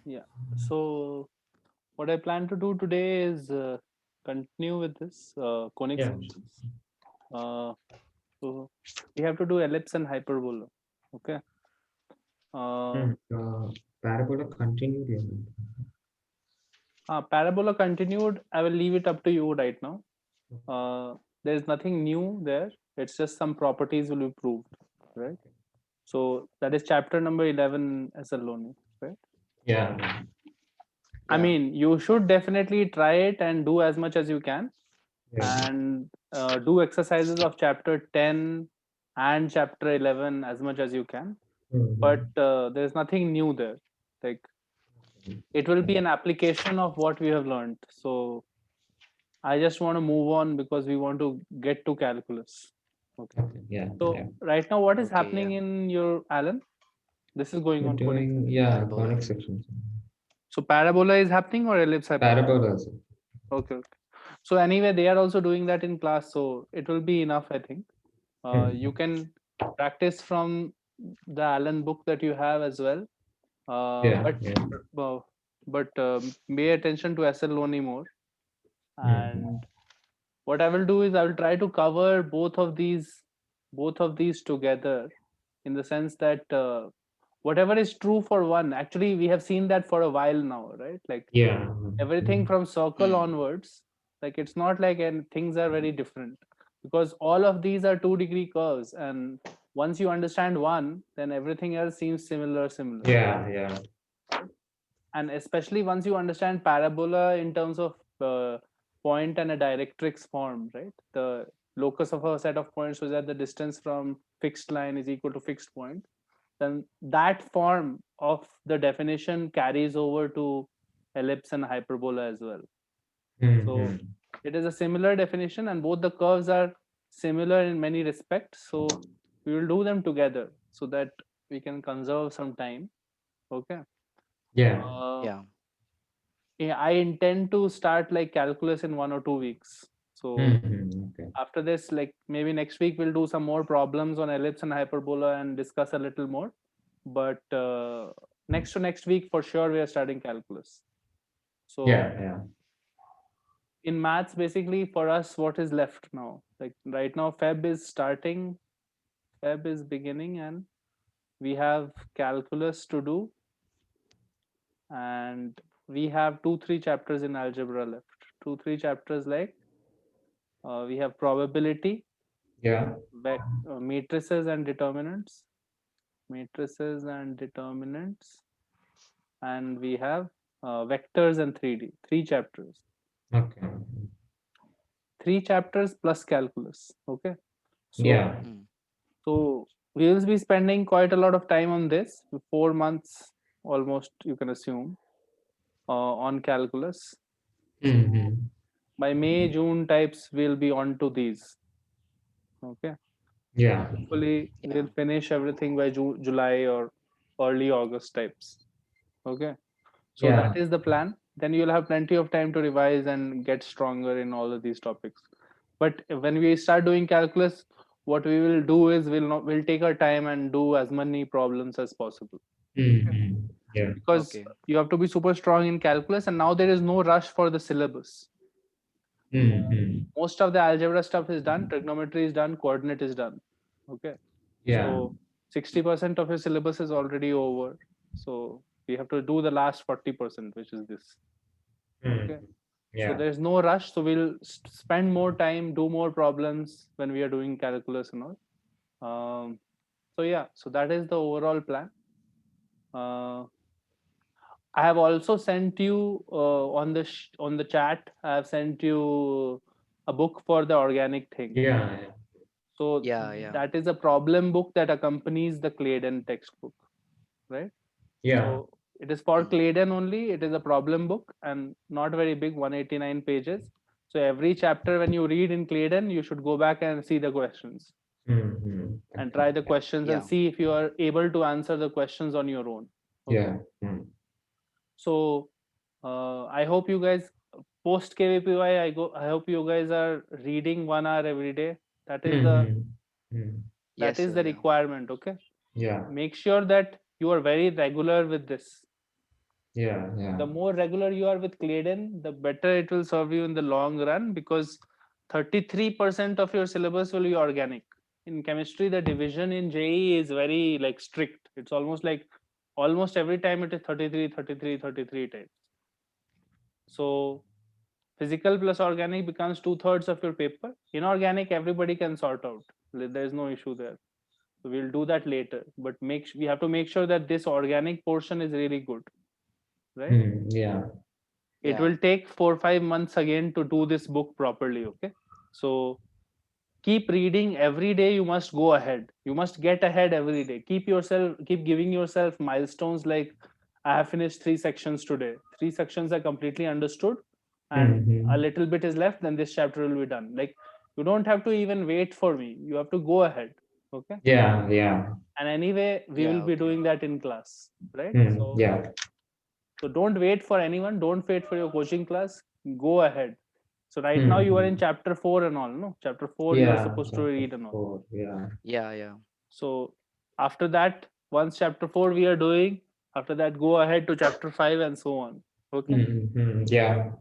Yeah. So what I plan to do today is continue with this conic Yeah. sections. Uh, so we have to do ellipse and hyperbola. Okay. Uh, Parabola continued. Yeah. Parabola continued. I will leave it up to you right now. There is nothing new there. It's just some properties will be proved, right? So that is chapter number 11 as alone, right? Yeah. I Yeah. mean, you should definitely try it and do as much as you can, Yeah. and do exercises of chapter 10 and chapter 11 as much as you can. But Mhm. there's nothing new there. Like, it will be Yeah. an application of what we have learned. So I just want to move on because we want to get to calculus. Okay. Okay. Yeah. So Yeah. right now, what is Okay. happening Yeah. in your Alan? This is going We're on conic doing section. Parabola. conic sections. So parabola is happening or ellipse hyperbola? Parabola also. Okay, okay. So anyway, they are also doing that in class, so it will be enough, I think. You Hmm. can practice from the Allen book that you have as well. Uh, Yeah. but Yeah. uh, but pay attention to SL only more. Hmm. And what I will do is I will try to cover both of these together, in the sense that whatever is true for one, actually we have seen that for a while now, right? Like Yeah. everything Mhm. from circle Hmm. onwards, like it's not like, and things are very different, because all of these are 2-degree curves, and once you understand one, then everything else seems similar, Yeah. Yeah. right? And especially once you understand parabola in terms of point and a directrix form, right? The locus of a set of points so that the distance from fixed line is equal to fixed point, then that form of the definition carries over to ellipse and hyperbola as well. So Hmm. it is a similar definition, and both the curves are similar in many respects. So we will do them together so that we can conserve some time. Okay. Yeah. Uh, Yeah. yeah, I intend to start like calculus in 1 or 2 weeks. So Okay. after this, like maybe next week, we'll do some more problems on ellipse and hyperbola and discuss a little more. But next to next week, for sure, we are starting calculus. So Yeah. Yeah. in maths, basically for us, what is left now? Like right now, Feb is beginning, and we have calculus to do, and we have 2 3 chapters in algebra left. 2 3 chapters, like we have probability, Yeah. matrices and determinants, and we have vectors and 3D. 3 chapters. Okay. 3 chapters plus calculus. Okay. So Yeah. Hmm. so we will be spending quite a lot of time on this. 4 months almost, you can assume, on calculus. So Hmm. by May June types, we'll be on to these. Okay. Yeah. Hopefully Yeah. we'll finish everything by July or early August types. Okay. So that Yeah. is the plan. Then you'll have plenty of time to revise and get stronger in all of these topics. But when we start doing calculus, what we will do is we'll take our time and do as many problems as possible. Okay. Hmm. Yeah. Because Okay. you have to be super strong in calculus, and now there is no rush for the syllabus. Hmm. Most of the algebra stuff is done, trigonometry is done, coordinate is done. Okay. Yeah. So 60% of your syllabus is already over. So we have to do the last 40%, which is this. Hmm. Okay. So Yeah. there's no rush. So we'll spend more time, do more problems when we are doing calculus and all. So yeah, so that is the overall plan. Uh, I have also sent you on the chat. I have sent you a book for the organic thing. Yeah. So Yeah. Yeah. that is a problem book that accompanies the Claydon textbook, right? Yeah. So it is for Hmm. Claydon only. It is a problem book and not very big, 189 pages. So every chapter, when you read in Claydon, you should go back and see the questions and Okay. try the Yeah. questions and Yeah. see if you are able to answer the questions on your own. Okay. Yeah. So I hope you guys post KVPY. I hope you guys are reading 1 hour every day. That is the that Yes, is sir. the Yeah. requirement. Okay. Yeah. Make sure that you are very regular with this. Yeah. The more regular you are with Claydon, the better it will serve you in the long run, because 33% of your syllabus will be organic. In chemistry, the division in JE is very like strict. It's almost like almost every time it is 33, 33, 33 types. So physical plus organic becomes 2/3 of your paper. Inorganic, everybody can sort out. There's no issue there. So we'll do that later. But we have to make sure that this organic portion is really good, right? Yeah. It Yeah. will take 4 or 5 months again to do this book properly. Okay, so keep reading every day. You must go ahead, you must get ahead every day. Keep giving yourself milestones, like I have finished 3 sections today, 3 sections are completely understood, and a Mm-hmm. little bit is left, then this chapter will be done. Like, you don't have to even wait for me, you have to go ahead. Okay, Yeah. and anyway we will Yeah. be Okay. doing that in class, right? Yeah. So don't wait for anyone, don't wait for your coaching class, go ahead. So right now you are in Mm-hmm. chapter 4 and all, no? Chapter 4 you are Yeah. supposed to Chapter read and all. 4. Yeah. Yeah. Yeah. So after that, once chapter 4 we are doing, after that go ahead to chapter 5 and so on. Okay. Yeah.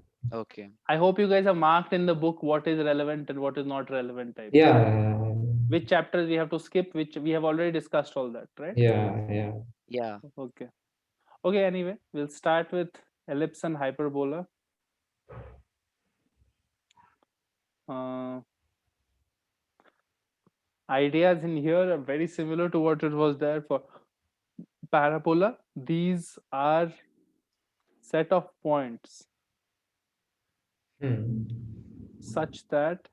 Okay. I hope you guys have marked in the book what is relevant and what is not relevant types. Yeah. Which chapters we have to skip, which we have already discussed all that, right? Yeah. Yeah. Okay. Okay, anyway, we'll start with ellipse and hyperbola. Uh, Ideas in here are very similar to what it was there for parabola. These are set of points Mm. such that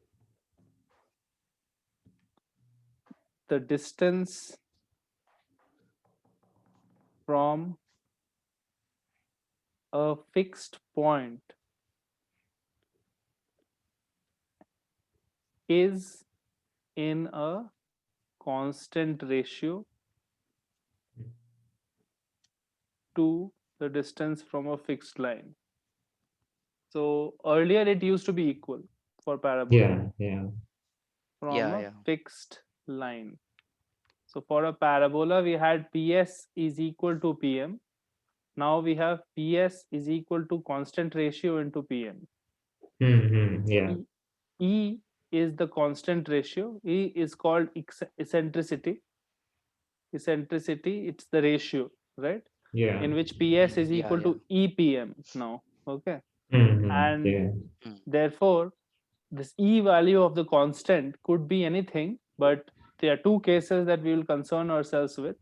the distance from a fixed point is in a constant ratio to the distance from a fixed line. So earlier it used to be equal for parabola Yeah. from Yeah. a Yeah. fixed line. So for a parabola, we had PS is equal to PM. Now we have PS is equal to constant ratio into PM. Yeah. E, E is the constant ratio. E is called eccentricity. Eccentricity, it's the ratio, right? Yeah. In which PS is Yeah. equal Yeah. to EPM now. Okay. And Yeah. therefore, this E value of the constant could be anything, but there are two cases that we will concern ourselves with.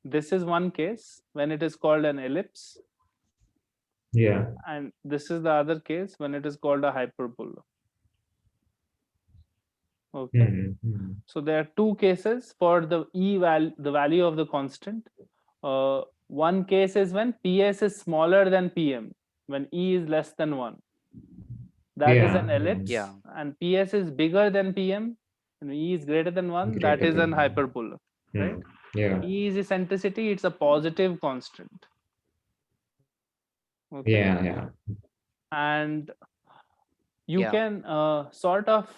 This is one case when it is called an ellipse, Yeah. and this is the other case when it is called a hyperbola. Okay, so there are two cases for the the value of the constant. One case is when PS is smaller than PM, when E is less than 1. That is an Yeah. ellipse, Yeah. and PS is bigger than PM, and E is greater than 1. That Greater is an than. hyperbola, right? Mm. Yeah. E is eccentricity, it's a positive constant. Okay, Yeah. and you Yeah. can sort of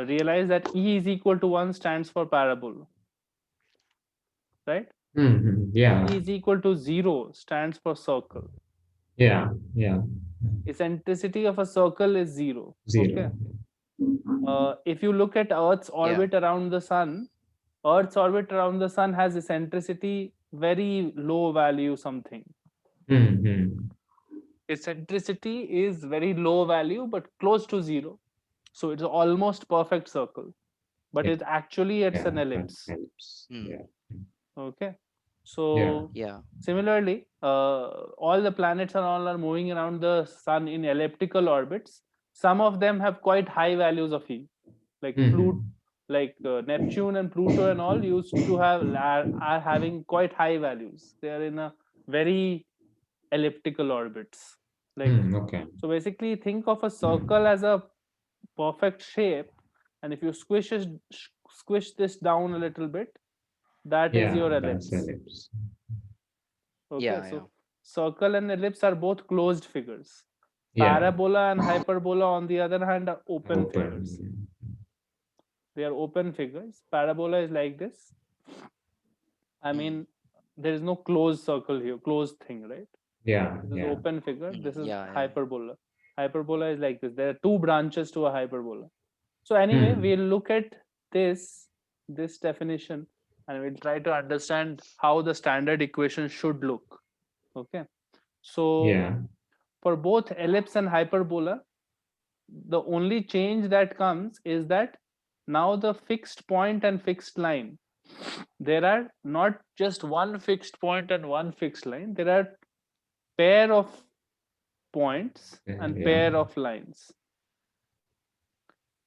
realize that E is equal to 1 stands for parabola, right? Yeah. E is equal to 0 stands for circle. Yeah. Eccentricity of a circle is 0. Okay. 0. If you look at Earth's Yeah. orbit around the sun, Earth's orbit around the sun has eccentricity very low value something. Eccentricity is very low value but close to 0. So it's almost perfect circle, but Yeah. it's an ellipse. Helps. Hmm. Yeah. Okay, Yeah. so Yeah. similarly, all the planets and all are moving around the sun in elliptical orbits. Some of them have quite high values of E, like Pluto, like Neptune and Pluto and all used to have are having quite high values. They are in a very elliptical orbits. Like, Okay. so basically think of a circle as a perfect shape, and if you squish this down a little bit, that is Yeah. your That's ellipse. ellipse. Okay, Yeah. Yeah. so circle and ellipse are both closed figures. Yeah. Parabola and hyperbola, on the other hand, are open figures. Open. They are open figures. Parabola is like this. I Hmm. mean, there is no closed circle here, closed thing, right? Yeah. This is Yeah. open figure. This is Yeah, yeah. hyperbola. Hyperbola is like this. There are two branches to a hyperbola. So anyway, Hmm. we'll look at this definition, and we'll try to understand how the standard equation should look. Okay. So Yeah. for both ellipse and hyperbola, the only change that comes is that now the fixed point and fixed line, there are not just one fixed point and one fixed line, there are pair of points and Yeah. pair of lines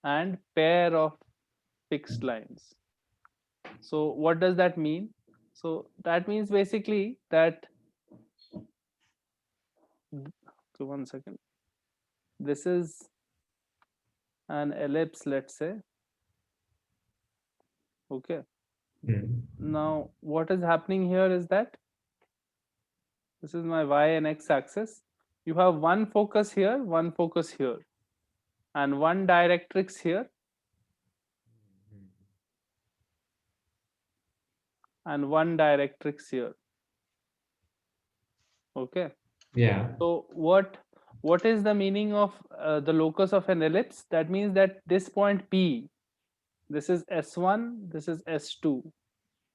and pair of fixed lines. So what does that mean? So that means basically that, so one second, this is an ellipse, let's say. Okay, Hmm. now what is happening here is that this is my y and x axis. You have one focus here, one focus here, and one directrix here, and one directrix here. Okay. Yeah. So what is the meaning of the locus of an ellipse? That means that this point P, this is S1, this is S2,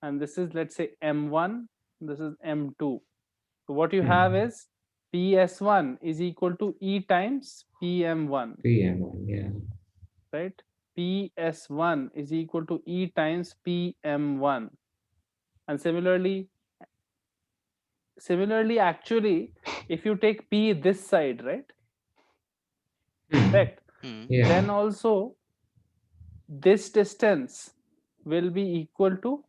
and this is, let's say, M1, this is M2. So what you have Hmm. is PS1 is equal to E times PM1, PM1. Yeah. right? PS1 is equal to E times PM1. And similarly, actually, if you take P this side, right? Hmm. Correct. Hmm. Yeah. Then also this distance will be equal to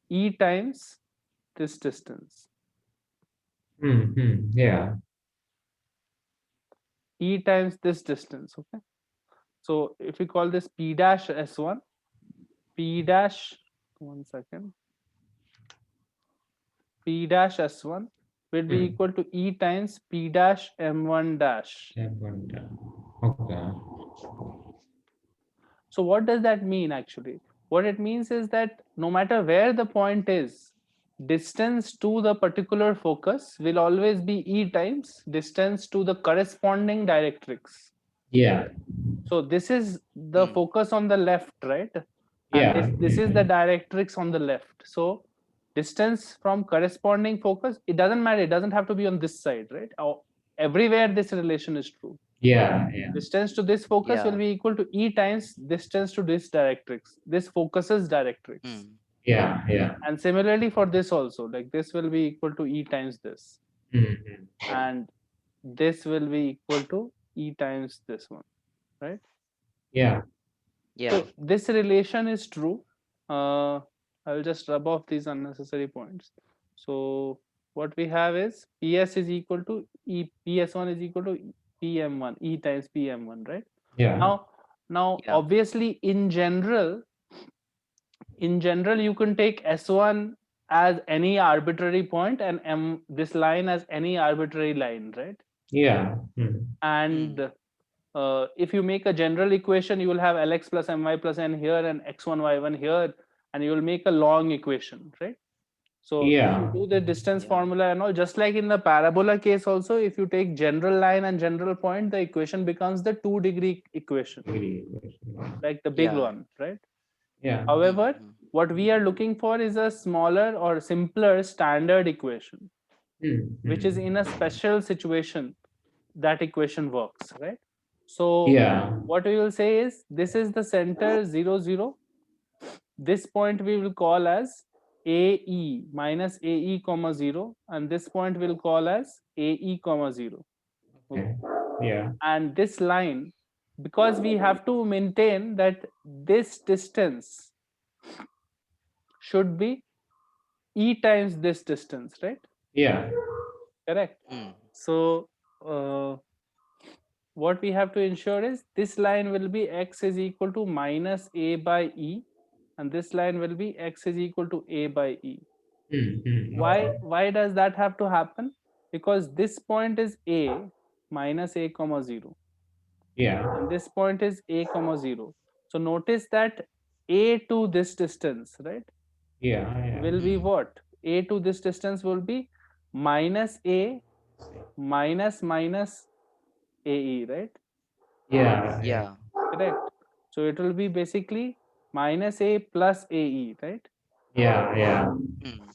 E times this distance. Hmm. Hmm. Yeah. E times this distance. Okay. So if we call this P dash S1, P dash, one second, P dash S1 will be Hmm. equal to E times P dash M1 dash. M1. Okay. So what does that mean actually? What it means is that no matter where the point is, distance to the particular focus will always be E times distance to the corresponding directrix. Yeah. So this is the Hmm. focus on the left, right? And Yeah. this is the directrix on the left. So distance from corresponding focus, it doesn't matter, it doesn't have to be on this side, right? Everywhere this relation is true. Yeah. Yeah. Distance to this focus will Yeah. be equal to E times distance to this directrix, this focus's directrix. Hmm. Yeah. Yeah. And similarly for this also, like this will be equal to E times this, Hmm. and this will be equal to E times this one, right? Yeah. Yeah. So this relation is true. I'll just rub off these unnecessary points. So what we have is PS is equal to E, PS1 is equal to PM1, E times PM1, right? Yeah. Now Yeah. obviously in general you can take S1 as any arbitrary point and this line as any arbitrary line, right? Yeah. Hmm. And Hmm. if you make a general equation, you will have Lx plus My plus N here and X1 Y1 here, and you will make a long equation, right? So if you Yeah. do the distance Yeah. formula and all, just like in the parabola case also, if you take general line and general point, the equation becomes the 2-degree equation, Agree. like the big Yeah. one, right? Yeah. Hmm. However, Hmm. what we are looking for is a smaller or simpler standard equation, Hmm. which is Hmm. in a special situation that equation works, right? So Yeah. what we will say is this is the center 0 0. This point we will call as AE minus AE comma 0, and this point we'll call as AE comma 0. Okay. Okay. Yeah. And this line, because we have to maintain that this distance should be E times this distance, right? Yeah. Correct. Hmm. So what we have to ensure is this line will be x is equal to minus a by e, and this line will be x is equal to a by e. Hmm. Hmm. Why does that have to happen? Because this point is a minus a comma 0, Yeah. and this point is a comma 0. So notice that a to this distance, right, Yeah. Yeah. will be Hmm. what? a to this distance will be minus a minus minus ae, right? Yeah. Yeah. Correct. So it will be basically minus a plus ae, right? Yeah. Hmm.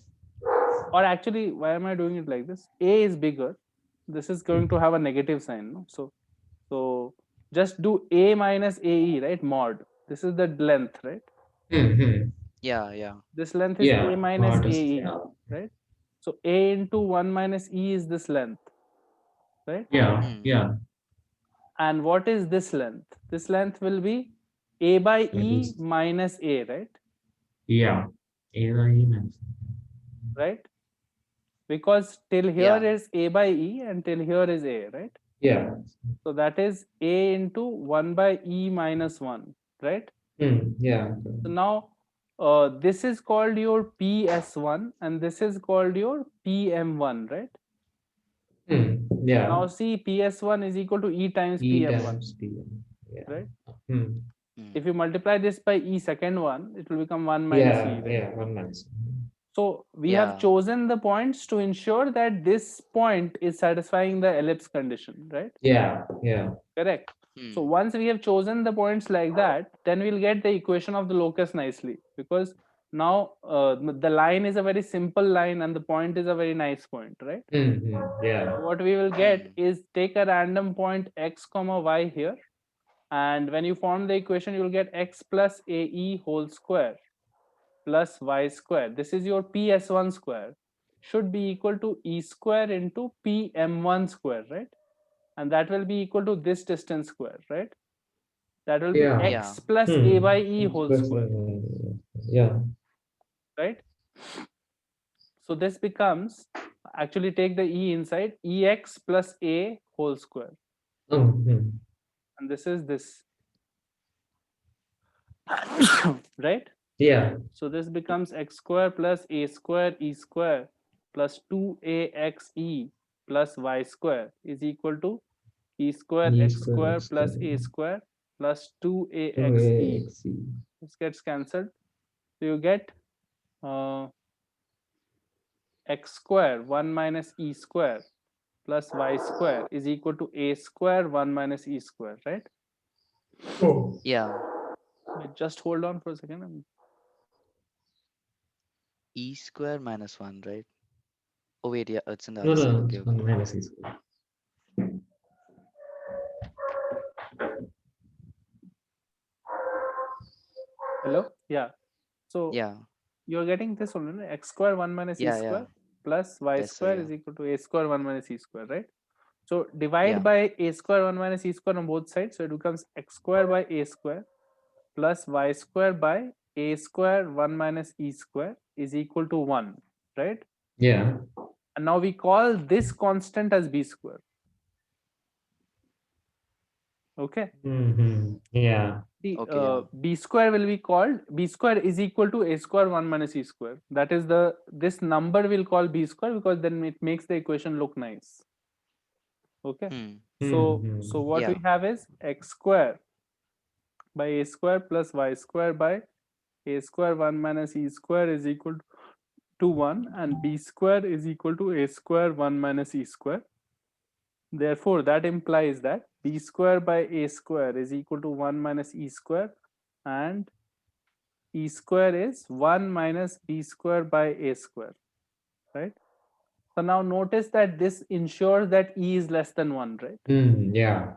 Or actually, why am I doing it like this? A is bigger. This is going to have a negative sign, no? So just do a minus ae, right? Mod. This is the length, right? Mm-hmm. Yeah. This length is Yeah. a minus Modest. ae, Yeah. right? So a into 1 minus e is this length, right? Yeah. Hmm. Yeah. And what is this length? This length will be a by That e is. minus a, right? Yeah. Alignment. Right? Because till here Yeah. is a by e and till here is a, right? Yeah. So that is a into 1 by e minus 1, right? Yeah. So now this is called your PS1 and this is called your PM1, right? Yeah. Now see, PS1 is equal to E times E PM1, times PM. Yeah. right? Hmm. If you multiply this by E second one, it will become 1 minus E, Yeah. right? Yeah. 1 minus. So we have Yeah. chosen the points to ensure that this point is satisfying the ellipse condition, right? Yeah. Yeah. Correct. So Hmm. once we have chosen the points like that, then we'll get the equation of the locus nicely, because now the line is a very simple line and the point is a very nice point, right? Yeah. What we will get Hmm. is take a random point x comma y here, and when you form the equation, you will get x plus ae whole square plus y square. This is your ps1 square should be equal to e square into pm1 square, right? And that will be equal to this distance square, right? That will be Yeah. Yeah. x plus a by e whole square, Yeah. right? So this becomes, actually take the e inside, ex plus a whole square, Mm-hmm. and this is this, right? Yeah. So this becomes x square plus a square e square plus 2axe plus y square is equal to e square E x square square X plus square. a square plus 2axe. 2AXE. This gets cancelled. So you get x square 1 minus e square plus y square is equal to a square 1 minus e square, right? Oh. Yeah. Just hold on for a second. E square minus 1, right? Oh, wait. Yeah. It's on the No, other side. no, Okay. it's 1 Okay. minus E square. Hello? Yeah. So Yeah. you're getting this one, right? X square 1 minus e Yeah. square plus y Yes, sir. square Yeah. is equal to a square 1 minus e square, right? So divide Yeah. by a square 1 minus e square on both sides. So it becomes x square by a square plus y square by a square 1 minus e square is equal to 1, right? Yeah. And now we call this constant as b square. Okay. Yeah. The Okay. Yeah. b square will be called, b square is equal to a square 1 minus e square. That is the, this number will call b square because then it makes the equation look nice. Okay. Hmm. So what we Yeah. have is x square by a square plus y square by a square 1 minus e square is equal to 1, and b square is equal to a square 1 minus e square. Therefore that implies that b square by a square is equal to 1 minus e square, and e square is 1 minus b square by a square, right? So now notice that this ensures that e is less than 1, right? Yeah.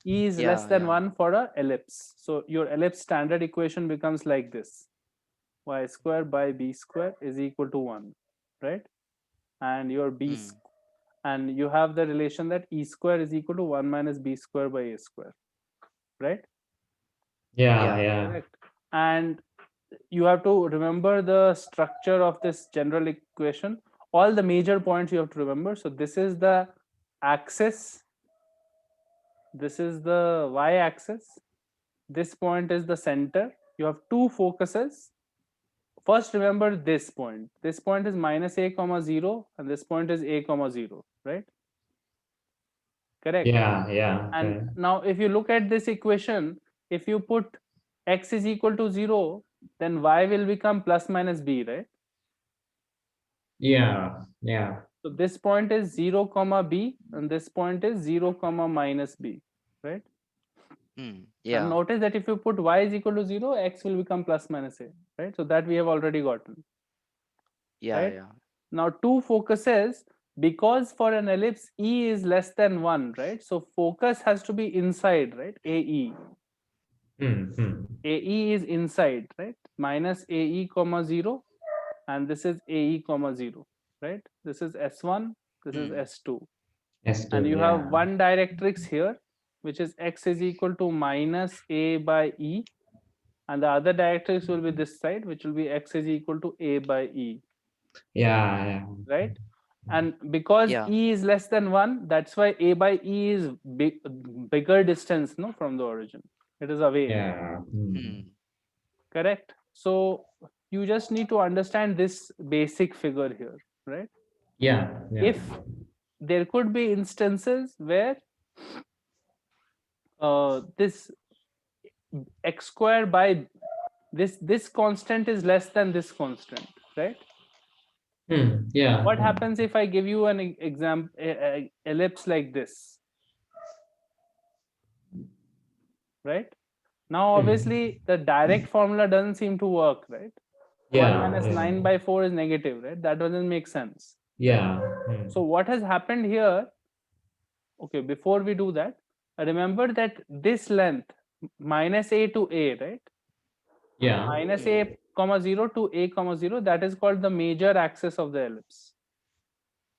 E is less Yeah. than Yeah. 1 for a ellipse. So your ellipse standard equation becomes like this: y square by b square is equal to 1, right? And your Hmm. and you have the relation that e square is equal to 1 minus b square by a square, right? Yeah. Yeah. Yeah. Correct. And you have to remember the structure of this general equation. All the major points you have to remember. So this is the axis, this is the y-axis, this point is the center. You have two focuses. First remember this point. This point is minus a comma 0 and this point is a comma 0, right? Correct. Yeah. Yeah. And Okay. now if you look at this equation, if you put x is equal to 0, then y will become plus minus b, right? Yeah. Yeah. So this point is 0 comma b, and this point is 0 comma minus b, right? And Yeah. notice that if you put y is equal to 0, x will become plus minus a, right? So that we have already gotten, Yeah. right? Yeah. Now two focuses, because for an ellipse e is less than 1, right? So focus has to be inside, right? AE. Mm-hmm. AE is inside, right? Minus AE comma 0, and this is AE comma 0, right? This is S1, this is S2. And S2, you have yeah. one directrix here, which is x is equal to minus a by e, and the other directrix will be this side, which will be x is equal to a by e, Yeah. Yeah. right? And because Yeah. e is less than 1, that's why a by e is bigger distance, no, from the origin. It is away. Yeah. Correct? So you just need to understand this basic figure here, right? Yeah. Yeah. If there could be instances where this x square by this constant is less than this constant, right? Yeah. What happens if I give you an example, ellipse like this, right? Now obviously the direct formula doesn't seem to work, right? 1 Yeah. minus 9 by 4 is negative, right? That doesn't make sense. Yeah. So what has happened here, okay, before we do that, remember that this length minus a to a, right? Yeah. Minus a comma 0 to a comma 0, that is called the major axis of the ellipse.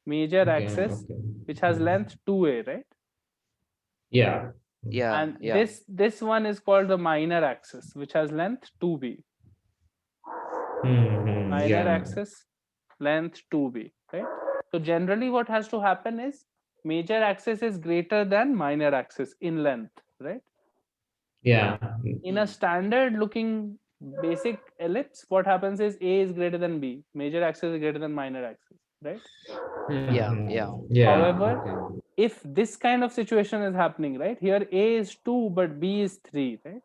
Major Okay. axis, Okay. which has length 2a, right? Yeah. Yeah. And Yeah. this one is called the minor axis, which has length 2b. Minor Yeah. axis, length 2b, right? So generally what has to happen is major axis is greater than minor axis in length, right? Yeah. In a standard looking basic ellipse, what happens is a is greater than b, major axis is greater than minor axis, right? Yeah. Yeah. Yeah. However, Okay. if this kind of situation is happening, right, here a is 2 but b is 3, right?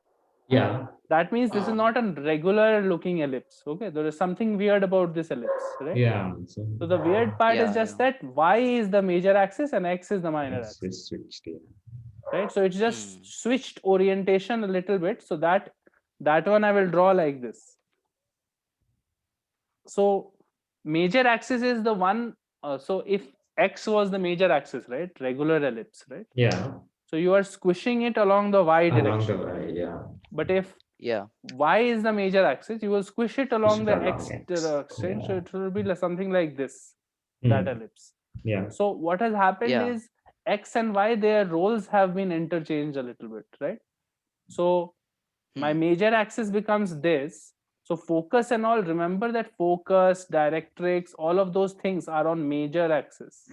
Yeah. That means this is not a regular looking ellipse. Okay, there is something weird about this ellipse, right? Yeah. So the weird part is Yeah. just Yeah. that y is the major axis and x is the minor It's axis, switched. Yeah. right? So it's just switched orientation a little bit. So that one I will draw like this. So major axis is the one. So if x was the major axis, right, regular ellipse, right? Yeah. So you are squishing it along the y Along direction. the way. Yeah. But if Yeah. y is the major axis, you will squish it along Push it the along x X. direction. Yeah. So it will be like something like this, that ellipse. Yeah. So what has happened Yeah. is x and y, their roles have been interchanged a little bit, right? So my major axis becomes this. So focus and all, remember that focus, directrix, all of those things are on major axis.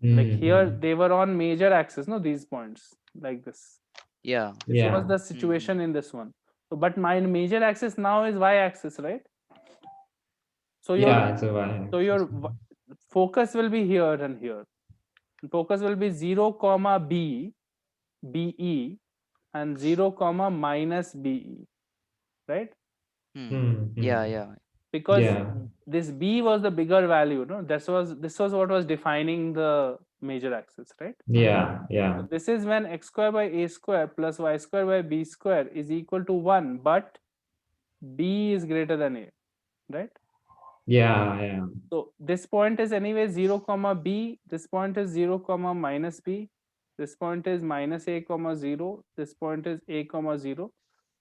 Like here they were on major axis, no, these points like this. Yeah. This was the situation in this one. So but my major axis now is y axis, right? So your focus will be here and here. Focus will be 0 comma b, be, and 0 comma minus be, right? Yeah. Yeah. Because Yeah. this b was the bigger value, no? This was what was defining the major axis, right? Yeah. Yeah. So this is when x square by a square plus y square by b square is equal to 1, but b is greater than a, right? Yeah. Yeah. So this point is anyway 0 comma b, this point is 0 comma minus b, this point is minus a comma 0, this point is a comma 0.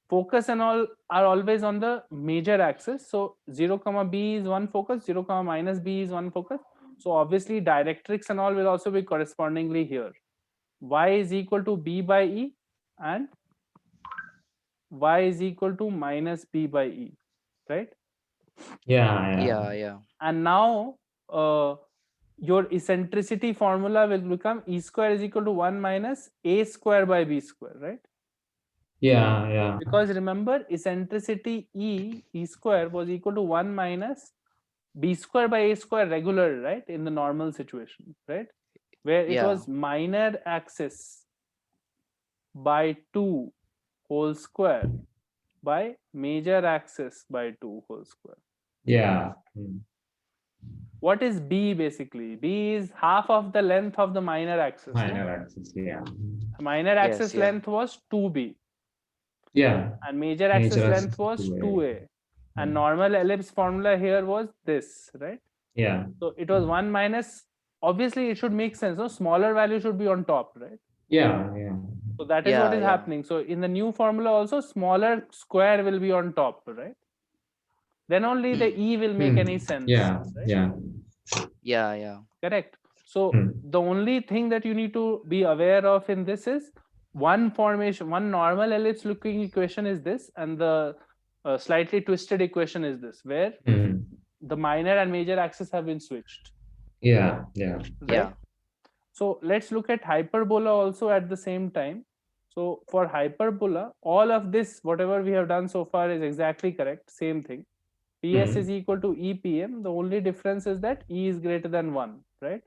Focus and all are always on the major axis. So 0 comma b is one focus, 0 comma minus b is one focus. So obviously directrix and all will also be correspondingly here. Y is equal to b by e and y is equal to minus b by e, right? Yeah. Yeah. Yeah. And now your eccentricity formula will become e square is equal to 1 minus a square by b square, right? Yeah. Yeah. Because remember, eccentricity e square was equal to 1 minus b square by a square regular, right, in the normal situation, right, where it Yeah. was minor axis by 2 whole square, by major axis by 2 whole square. Yeah. What is B basically? B is half of the length of the minor axis. Minor axis. Yeah. Minor Yes, axis yeah. length was 2B Yeah. and major axis Major length axis was 2A. 2A. And Yeah. normal ellipse formula here was this, right? Yeah. So it was 1 minus, obviously it should make sense. So smaller value should be on top, right? Yeah. Yeah. So that is what Yeah, is yeah. happening. So in the new formula also smaller square will be on top, right? Then only the E will make any sense. Yeah. Right? Yeah. Yeah, yeah. Correct. So the only thing that you need to be aware of in this is one formation, one normal ellipse looking equation is this, and the slightly twisted equation is this, where the minor and major axis have been switched. Yeah. Yeah. Right? Yeah. So let's look at hyperbola also at the same time. So for hyperbola, all of this, whatever we have done so far is exactly correct, same thing. PS is equal to EPM. The only difference is that E is greater than 1, right?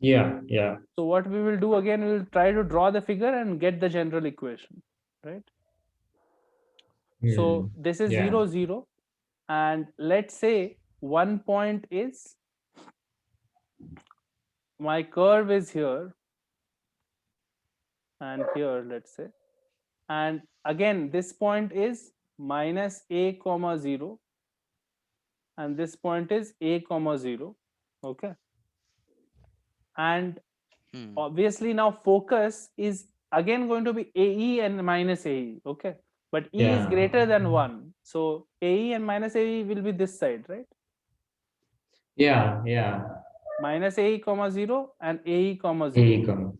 Yeah. Yeah. So what we will do again, we will try to draw the figure and get the general equation, right? So this is 0, 0. And let's say one point is, my curve is here and here, let's say. And again, this point is minus a comma 0. And this point is a comma 0. Okay. And obviously now focus is again going to be AE and minus AE. Okay. But E is greater than 1. So AE and minus AE will be this side, right? Yeah. Yeah. Minus AE comma 0 and AE comma 0. A comma.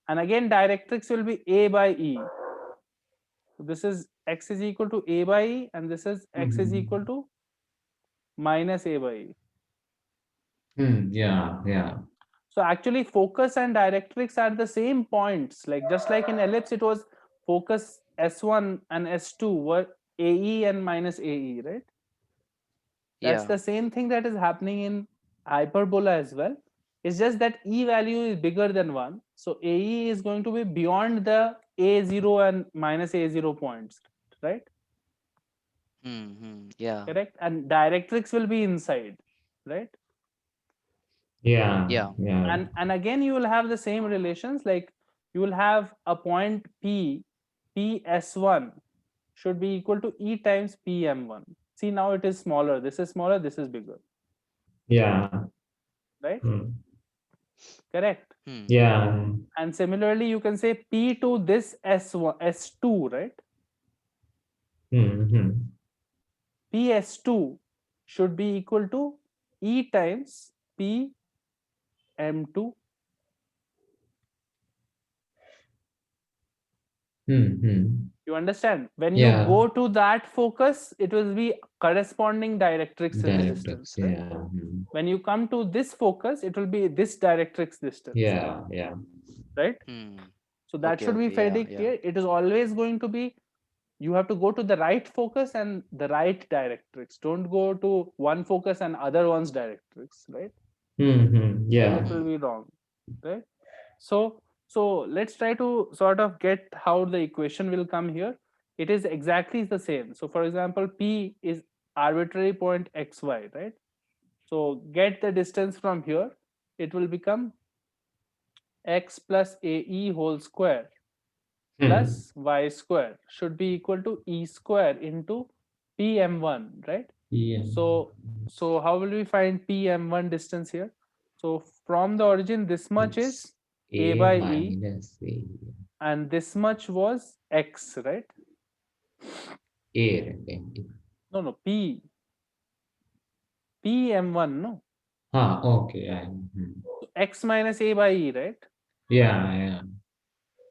And again, directrix will be A by E. So this is X is equal to A by E, and this is X is equal to minus A by E. Yeah. Yeah. So actually focus and directrix are the same points. Like just like in ellipse, it was focus S1 and S2 were AE and minus AE, right? That's Yeah. the same thing that is happening in hyperbola as well. It's just that E value is bigger than 1. So AE is going to be beyond the A0 and minus A0 points, right? Yeah. Correct. And directrix will be inside, right? Yeah. Yeah. Yeah. And again you will have the same relations, like you will have a point PS1 should be equal to E times PM1. See, now it is smaller, this is smaller, this is bigger, Yeah. right? Correct. Yeah. And similarly you can say P to this S1 S2, right? PS2 should be equal to E times PM2. You understand? When you go to that focus, it will be corresponding directrix in the distance, right? Yeah. When you come to this focus, it will be this directrix distance. Yeah. Yeah. Right? So that Okay, should be okay, fairly yeah, clear. It is always going to be, you have to go to the right focus and the right directrix. Don't go to one focus and other one's directrix, right? Then Yeah. it will be wrong, right? So let's try to sort of get how the equation will come here. It is exactly the same. So for example, P is arbitrary point xy, right? So get the distance from here. It will become x plus ae whole square plus y square should be equal to e square into pm1, right? Yeah. So how will we find pm1 distance here? So from the origin, this much is a by e, minus A. and this much was x, right? A. No, pm1, no? Okay. So x minus a by e, right? Yeah.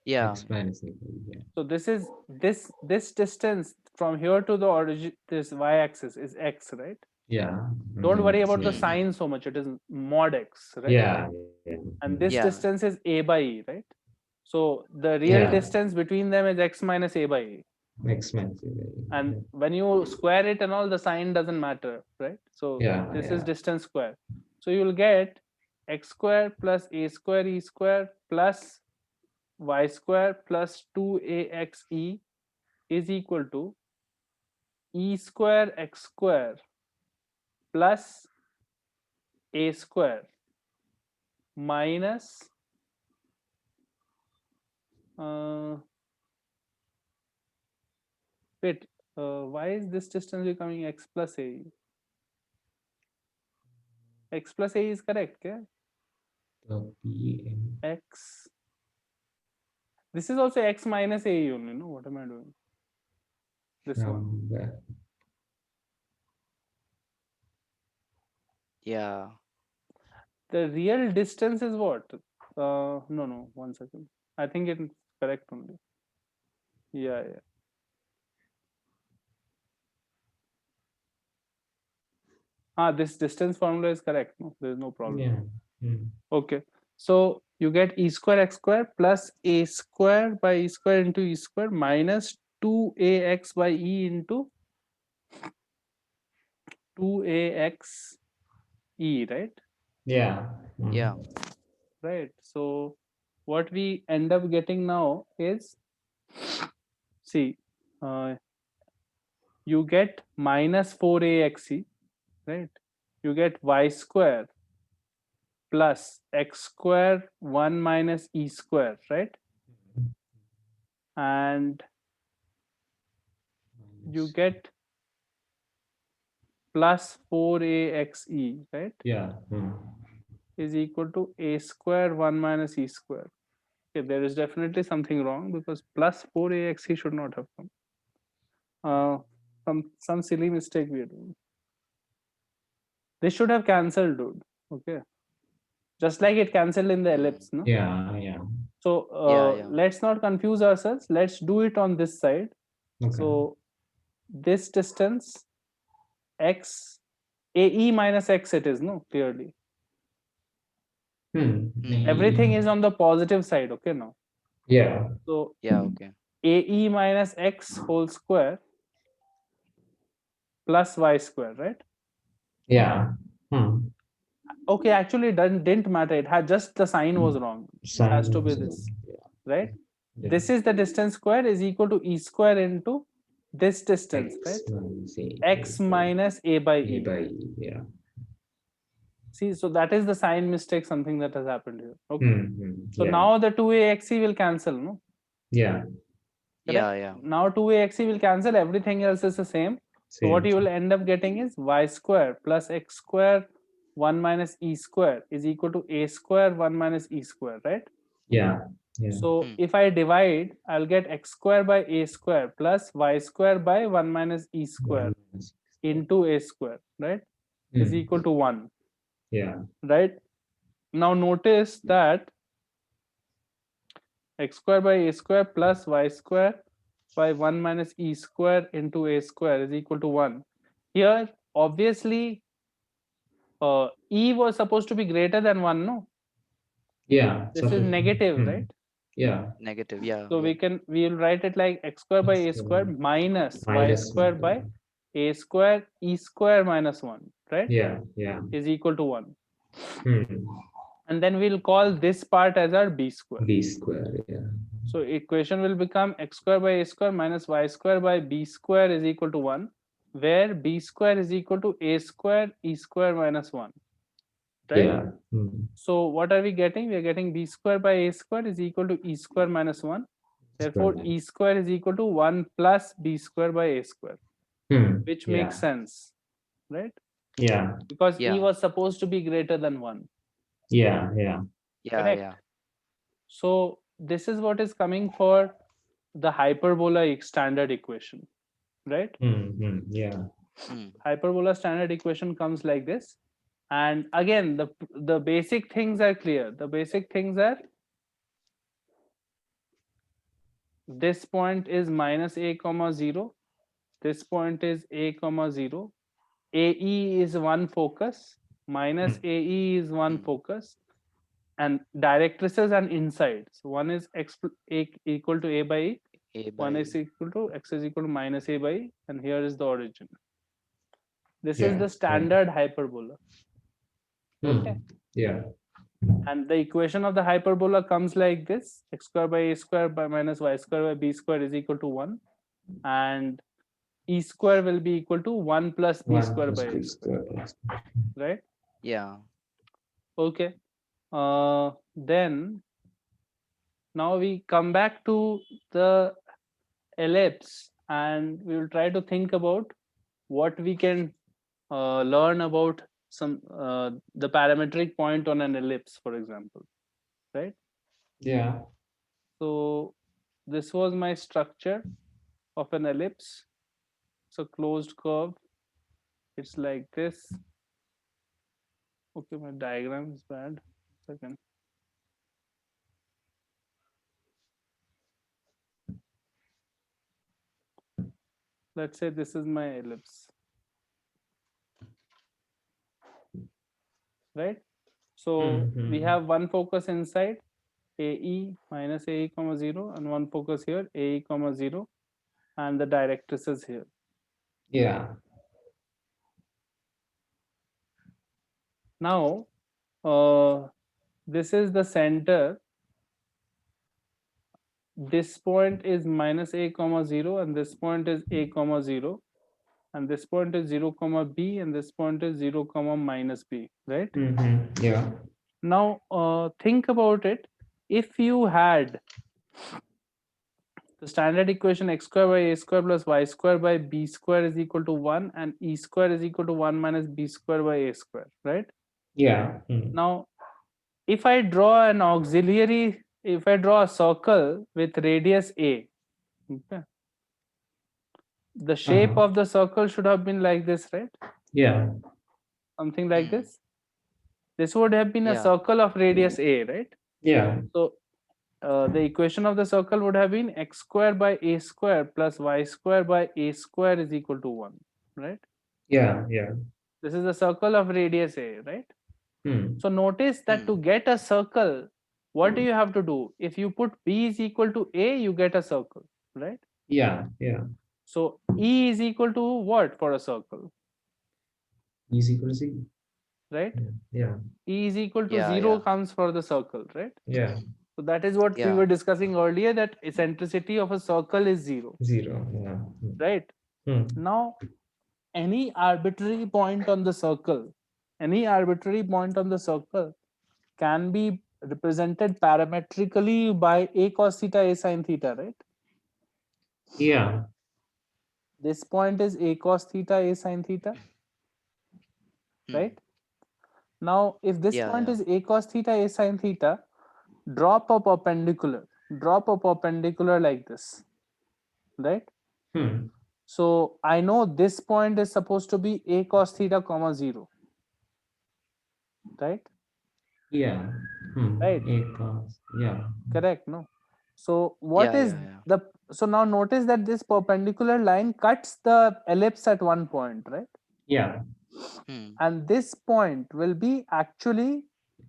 yeah. X minus A. Yeah. So this is this distance from here to the origin, this y-axis is x, right? Yeah. Don't worry about the Mhm. sign so much. It is mod x, right? Yeah. And this Yeah. distance is a by e, right? So the real distance between them is x minus a by e. X minus A. And when you square it and all, the sign doesn't matter, right? So this is distance square. So you will get x square plus a square e square plus y square plus 2axe is equal to e square x square plus a square minus wait, why is this distance becoming x plus a? X plus a is correct, okay? The PM. X. This is also x minus a only, no? What am I doing? This one. From where? Yeah. The real distance is what? No, 1 second. I think it's correct only. Yeah. This distance formula is correct. No, there is no problem. Yeah. Hmm. Okay. So you get e square x square plus a square by e square into e square minus 2ax by e into 2ax e, right? Yeah. Hmm. Yeah. Right. So what we end up getting now is, see, you get minus 4axc, right? You get y square plus x square 1 minus e square, right? And you get plus 4axe, right? Yeah. Hmm. Is equal to a square 1 minus e square. Okay, there is definitely something wrong because plus 4axe should not have come. Some silly mistake we are doing. This should have cancelled, dude. Okay, just like it cancelled in the ellipse, no? Yeah. Yeah. So Yeah. let's not confuse ourselves. Let's do it on this side. Okay. So this distance x ae minus x it is, no, clearly. Hmm. Everything is on the positive side, okay, now. Yeah. So Yeah. Okay. ae minus x whole square plus y square, right? Yeah. Hmm. Okay, actually it didn't matter. It had just the sign was wrong. It has to be Sign. this, Yeah. right? Yeah. This is the distance square is equal to e square into this distance, X right? minus A. X minus a by A e. by E. Yeah. See, so that is the sign mistake, something that has happened here. Okay. Hmm. So Yeah. now the 2axe will cancel, no? Yeah. Yeah. Yeah. Now 2axe will cancel, everything else is the same. So what Same. you will end up getting is y square plus x square 1 minus e square is equal to a square 1 minus e square, right? Yeah. Yeah. So Hmm. if I divide, I'll get x square by a square plus y square by 1 minus e square One minus- into a square, right? Is Hmm. equal to 1, Yeah. right? Now notice that x square by a square plus y square by 1 minus e square into a square is equal to 1. Here, obviously, e was supposed to be greater than 1, no? Yeah. This is negative, Hmm. right? Yeah. Negative. Yeah. So Yeah. we will write it like x square by a square minus y Minus square by a square e square minus 1, right? Yeah. Yeah. Is equal to 1. Hmm. And then we'll call this part as our b square. B square. Yeah. So equation will become x square by a square minus y square by b square is equal to 1, where b square is equal to a square e square minus 1, right? Yeah. Hmm. So what are we getting? We are getting b square by a square is equal to e square minus 1. Therefore, Square. e square is equal to 1 plus b square by a square, Hmm. which Yeah. makes sense, right? Yeah. Because e Yeah. was supposed to be greater than 1. Yeah. Yeah. Yeah. Correct. Yeah. So this is what is coming for the hyperbola standard equation, right? Hmm. Yeah. Hmm. Hyperbola standard equation comes like this. And again, the basic things are clear. The basic things are this point is minus a comma 0. This point is a comma 0. AE is one focus, minus AE is one Hmm. focus, and directrices and inside. So one is a equal to a by e, A by one is equal to x is equal to minus a by e, and here is the origin. This is Yeah. the standard hyperbola. Okay. Yeah. And the equation of the hyperbola comes like this: x square by a square by minus y square by b square is equal to 1. And E square will be equal to 1 plus B 1 square plus by B A square, square. right? Yeah. Okay. Then now we come back to the ellipse and we will try to think about what we can learn about some the parametric point on an ellipse, for example, right? Yeah. So this was my structure of an ellipse. It's a closed curve. It's like this. Okay, my diagram is bad. Second. Let's say this is my ellipse, right? So we Mhm. have one focus inside, AE minus AE comma 0, and one focus here, AE comma 0, and the directress is here. Yeah. Now, this is the center. This point is minus A comma 0, and this point is A comma 0, and this point is 0 comma B, and this point is 0 comma minus B, right? Yeah. Now, think about it. If you had the standard equation x square by a square plus y square by b square is equal to 1 and e square is equal to 1 minus b square by a square, right? Yeah. Now, if I draw an auxiliary, if I draw a circle with radius a, okay, the shape Uh-huh. of the circle should have been like this, right? Yeah. Something like Hmm. this. This would have been a Yeah. circle of radius a, right? Yeah. So the equation of the circle would have been x square by a square plus y square by a square is equal to 1, right? Yeah. Yeah. This is a circle of radius a, right? Hmm. So notice that to Hmm. get a circle, what do you have to do? If you put b is equal to a, you get a circle, right? Yeah. Yeah. So e is equal to what for a circle, Is equal to C. right? Yeah. E is equal to Yeah. 0 Yeah. comes for the circle, right? Yeah. So that is what we Yeah. were discussing earlier, that eccentricity of a circle is 0, 0. Yeah. right? Now, any arbitrary point on the circle, any arbitrary point on the circle can be represented parametrically by a cos theta, a sin theta, right? Yeah. This point is a cos theta, a sin theta, Hmm. right? Now, if this Yeah. point Yeah. is a cos theta, a sin theta, drop a perpendicular like this, right? Hmm. So I know this point is supposed to be a cos theta comma 0, right? Yeah. Right, Acres. Yeah. correct, no? So what Yeah. is Yeah. Yeah. the, so now notice that this perpendicular line cuts the ellipse at one point, right? Yeah. Hmm. And this point will be actually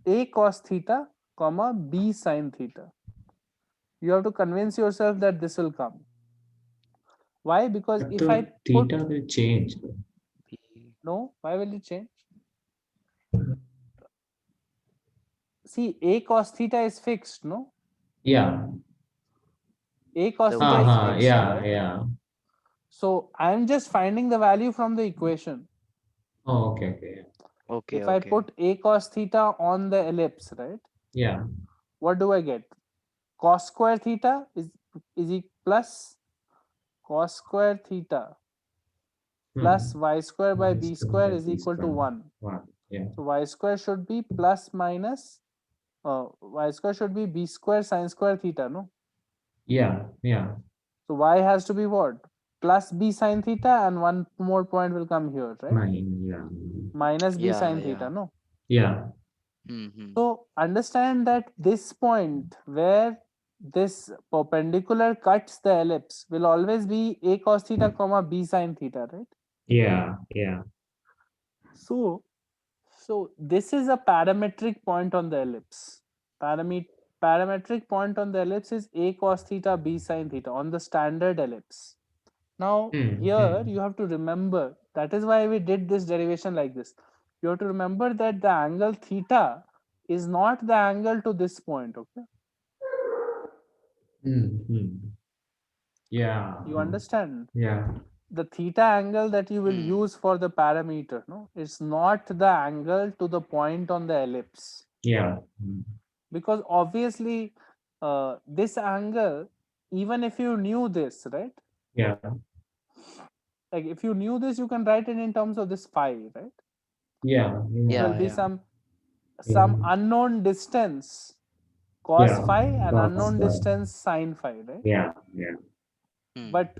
a cos theta comma b sin theta. You have to convince yourself that this will come. Why? Because But if I the theta put, will change. B. no, why will it change? See, a cos theta is fixed, no? Yeah. A cos The theta is y. Uh-huh. fixed, Yeah. right? Yeah. So I'm just finding the value from the equation. Oh, okay. Okay. Okay. If I Okay. put a cos theta on the ellipse, right? Yeah. What do I get? Cos square theta is plus cos square theta plus y square by b square is equal to 1. 1. Yeah. So y square should be plus minus, y square should be b square sin square theta, no? Yeah. Yeah. So y has to be what? Plus b sin theta, and one more point will come here, right? 9. Yeah. Minus b Yeah. sin theta, Yeah. no? Yeah. Hmm. So understand that this point where this perpendicular cuts the ellipse will always be a cos theta comma b sin theta, right? Yeah. Yeah. So, so this is a parametric point on the ellipse. Parametric point on the ellipse is a cos theta b sin theta on the standard ellipse. Now here you have to remember, that is why we did this derivation like this. You have to remember that the angle theta is not the angle to this point, okay? Hmm. Yeah. You understand? Yeah. the theta angle that you will Hmm. use for the parameter, no, it's not the angle to the point on the ellipse, Yeah. because obviously this angle, even if you knew this, right? Yeah. Like if you knew this, you can write it in terms of this phi, right? Yeah. There will Yeah, be yeah. some Yeah. unknown distance cos Yeah. phi and Cos unknown phi. distance sin phi, right? Yeah. Yeah. Hmm. But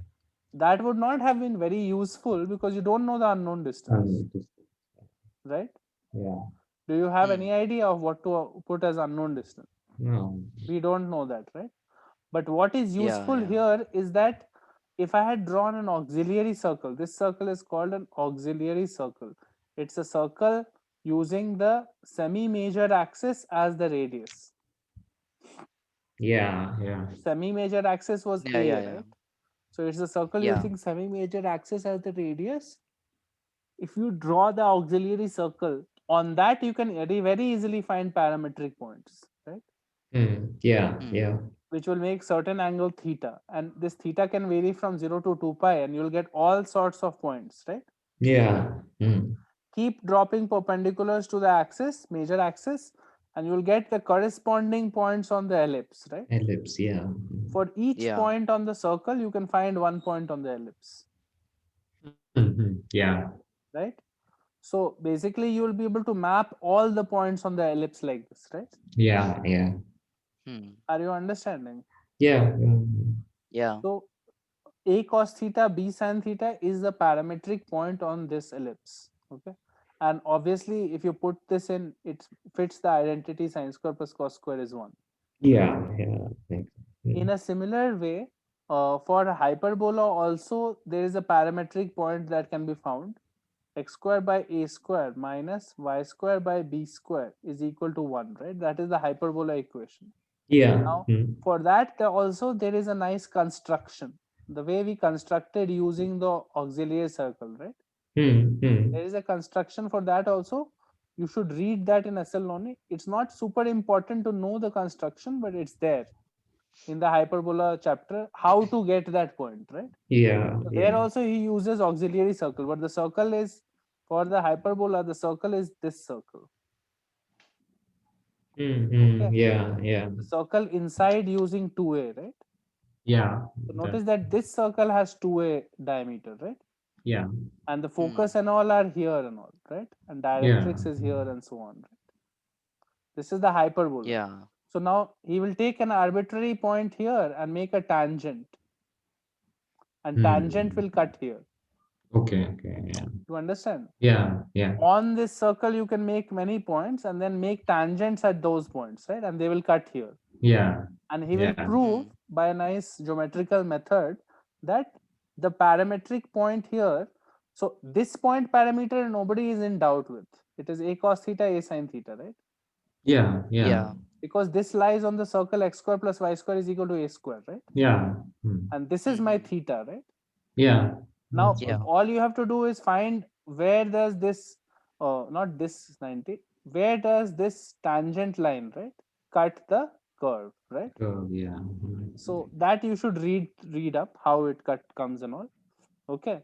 that would not have been very useful because you don't know the unknown distance, Just, right? yeah. Do you have Hmm. any idea of what to put as unknown distance? No. We don't know that, right? But what is Yeah, useful yeah. here is that if I had drawn an auxiliary circle, this circle is called an auxiliary circle. It's a circle using the semi-major axis as the radius. Yeah. Yeah. Semi-major axis was Yeah, A, yeah, yeah. right? So it's a circle Yeah. using semi-major axis as the radius. If you draw the auxiliary circle, on that you can very easily find parametric points, right? Yeah. Hmm. Yeah. Which will make certain angle theta, and this theta can vary from 0 to 2 pi, and you'll get all sorts of points, right? Yeah. Keep dropping perpendiculars to the axis, major axis, and you'll get the corresponding points on the ellipse, right? Ellipse. Yeah. For each Yeah. point on the circle, you can find one point on the ellipse, Yeah. right? So basically, you will be able to map all the points on the ellipse like this, right? Yeah. Yeah. Hmm. Are you understanding? Yeah. Yeah. So A cos theta, B sin theta is the parametric point on this ellipse. Okay. And obviously, if you put this in, it fits the identity sin square plus cos square is 1. Yeah. Yeah. Thanks. In a similar way, for a hyperbola also, there is a parametric point that can be found. X square by A square minus Y square by B square is equal to 1, right? That is the hyperbola equation. Yeah. Now, for that, also there is a nice construction. The way we constructed using the auxiliary circle, right? There is a construction for that also. You should read that in SL only. It's not super important to know the construction, but it's there in the hyperbola chapter, how to get that point, right? Yeah. So there Yeah. also he uses auxiliary circle, but the circle is for the hyperbola, the circle is this circle. Okay. Yeah. Yeah. The circle inside using 2A, right? Yeah. So notice that this circle has 2A diameter, right? Yeah. And the Hmm. focus and all are here and all, right? And Yeah. directrix is here and so on, right? This is the hyperbola. Yeah. So now he will take an arbitrary point here and make a tangent, and tangent will cut here. Okay. Okay. Yeah. You understand? Yeah. Yeah. On this circle, you can make many points and then make tangents at those points, right? And they will cut here. Yeah. And he will Yeah. prove by a nice geometrical method that the parametric point here, so this point parameter nobody is in doubt with. It is A cos theta, A sin theta, right? Yeah. Yeah. Yeah. Because this lies on the circle x square plus y square is equal to A square, right? Yeah. And this is my theta, right? Yeah. Now, Yeah. all you have to do is find where does this, not this 90, where does this tangent line, right, cut the curve, right? Oh, yeah. So that you should read up how it comes and all. Okay.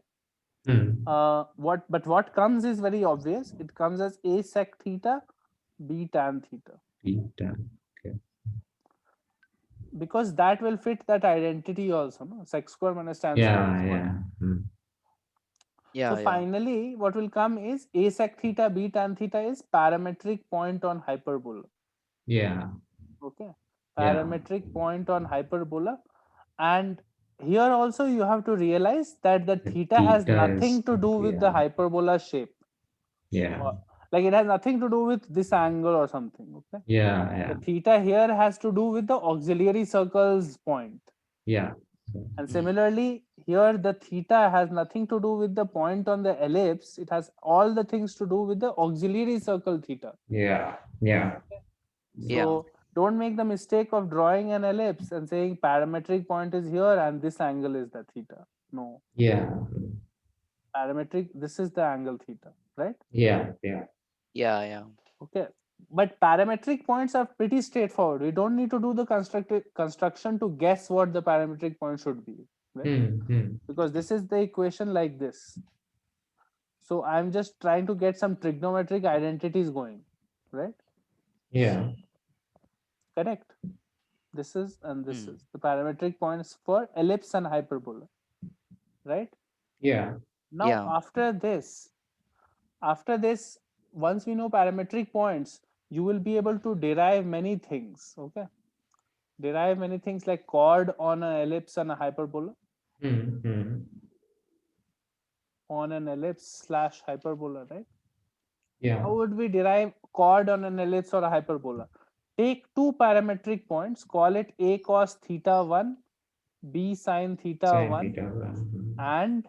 What comes is very obvious. It comes as A sec theta, B tan theta, Beta. Okay. because that will fit that identity also, no? Sec square minus tan square Yeah. is 1. Yeah. So Yeah. Yeah. finally, what will come is A sec theta, B tan theta is parametric point on hyperbola. Yeah. Okay. Yeah. Parametric point on hyperbola. And here also you have to realize that the theta has Theta nothing is to do with the yeah. hyperbola shape. Yeah. Like it has nothing to do with this angle or something. Okay. Yeah. The Yeah. theta here has to do with the auxiliary circle's point. Yeah. And similarly, here the theta has nothing to do with the point on the ellipse. It has all the things to do with the auxiliary circle theta. Yeah. Yeah. So don't make the mistake of drawing an ellipse and saying parametric point is here and this angle is the theta. No, Yeah. parametric, this is the angle theta, right? Yeah. Yeah. Yeah. Yeah. Okay. But parametric points are pretty straightforward. We don't need to do the construction to guess what the parametric point should be. right? Mm-hmm. Because this is the equation like this. So I'm just trying to get some trigonometric identities going, right? Yeah. Correct. This is and this Hmm. is the parametric points for ellipse and hyperbola, right? Yeah. Now Yeah. after this, once we know parametric points, you will be able to derive many things. Okay, derive many things like chord on an ellipse and a hyperbola, Mm-hmm. on an ellipse slash hyperbola, right? Yeah. How would we derive chord on an ellipse or a hyperbola? Take two parametric points, call it a cos theta 1, b sin theta Sin 1, theta. Mhm. and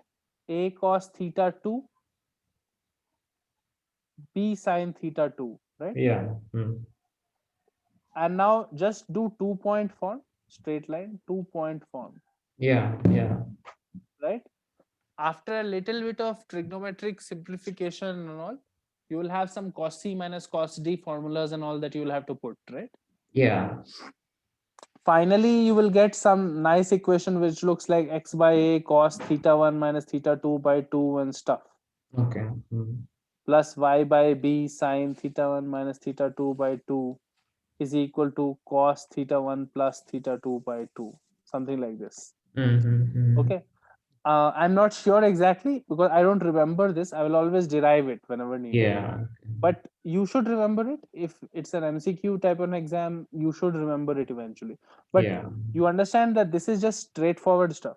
a cos theta 2, b sin theta 2, right? Yeah. Mm. And now just do 2-point form, straight line, 2-point form, Yeah. Yeah. right? After a little bit of trigonometric simplification and all, you will have some cos c minus cos d formulas and all that you will have to put, right? Yeah. Finally, you will get some nice equation which looks like x by a cos theta 1 minus theta 2 by 2 and stuff, Okay. Mm. plus y by b sin theta 1 minus theta 2 by 2 is equal to cos theta 1 plus theta 2 by 2, something like this. Mm-hmm. Okay. I'm not sure exactly because I don't remember this. I will always derive it whenever needed. Yeah. But you should remember it. If it's an MCQ type of exam, you should remember it eventually. But Yeah. you understand that this is just straightforward stuff.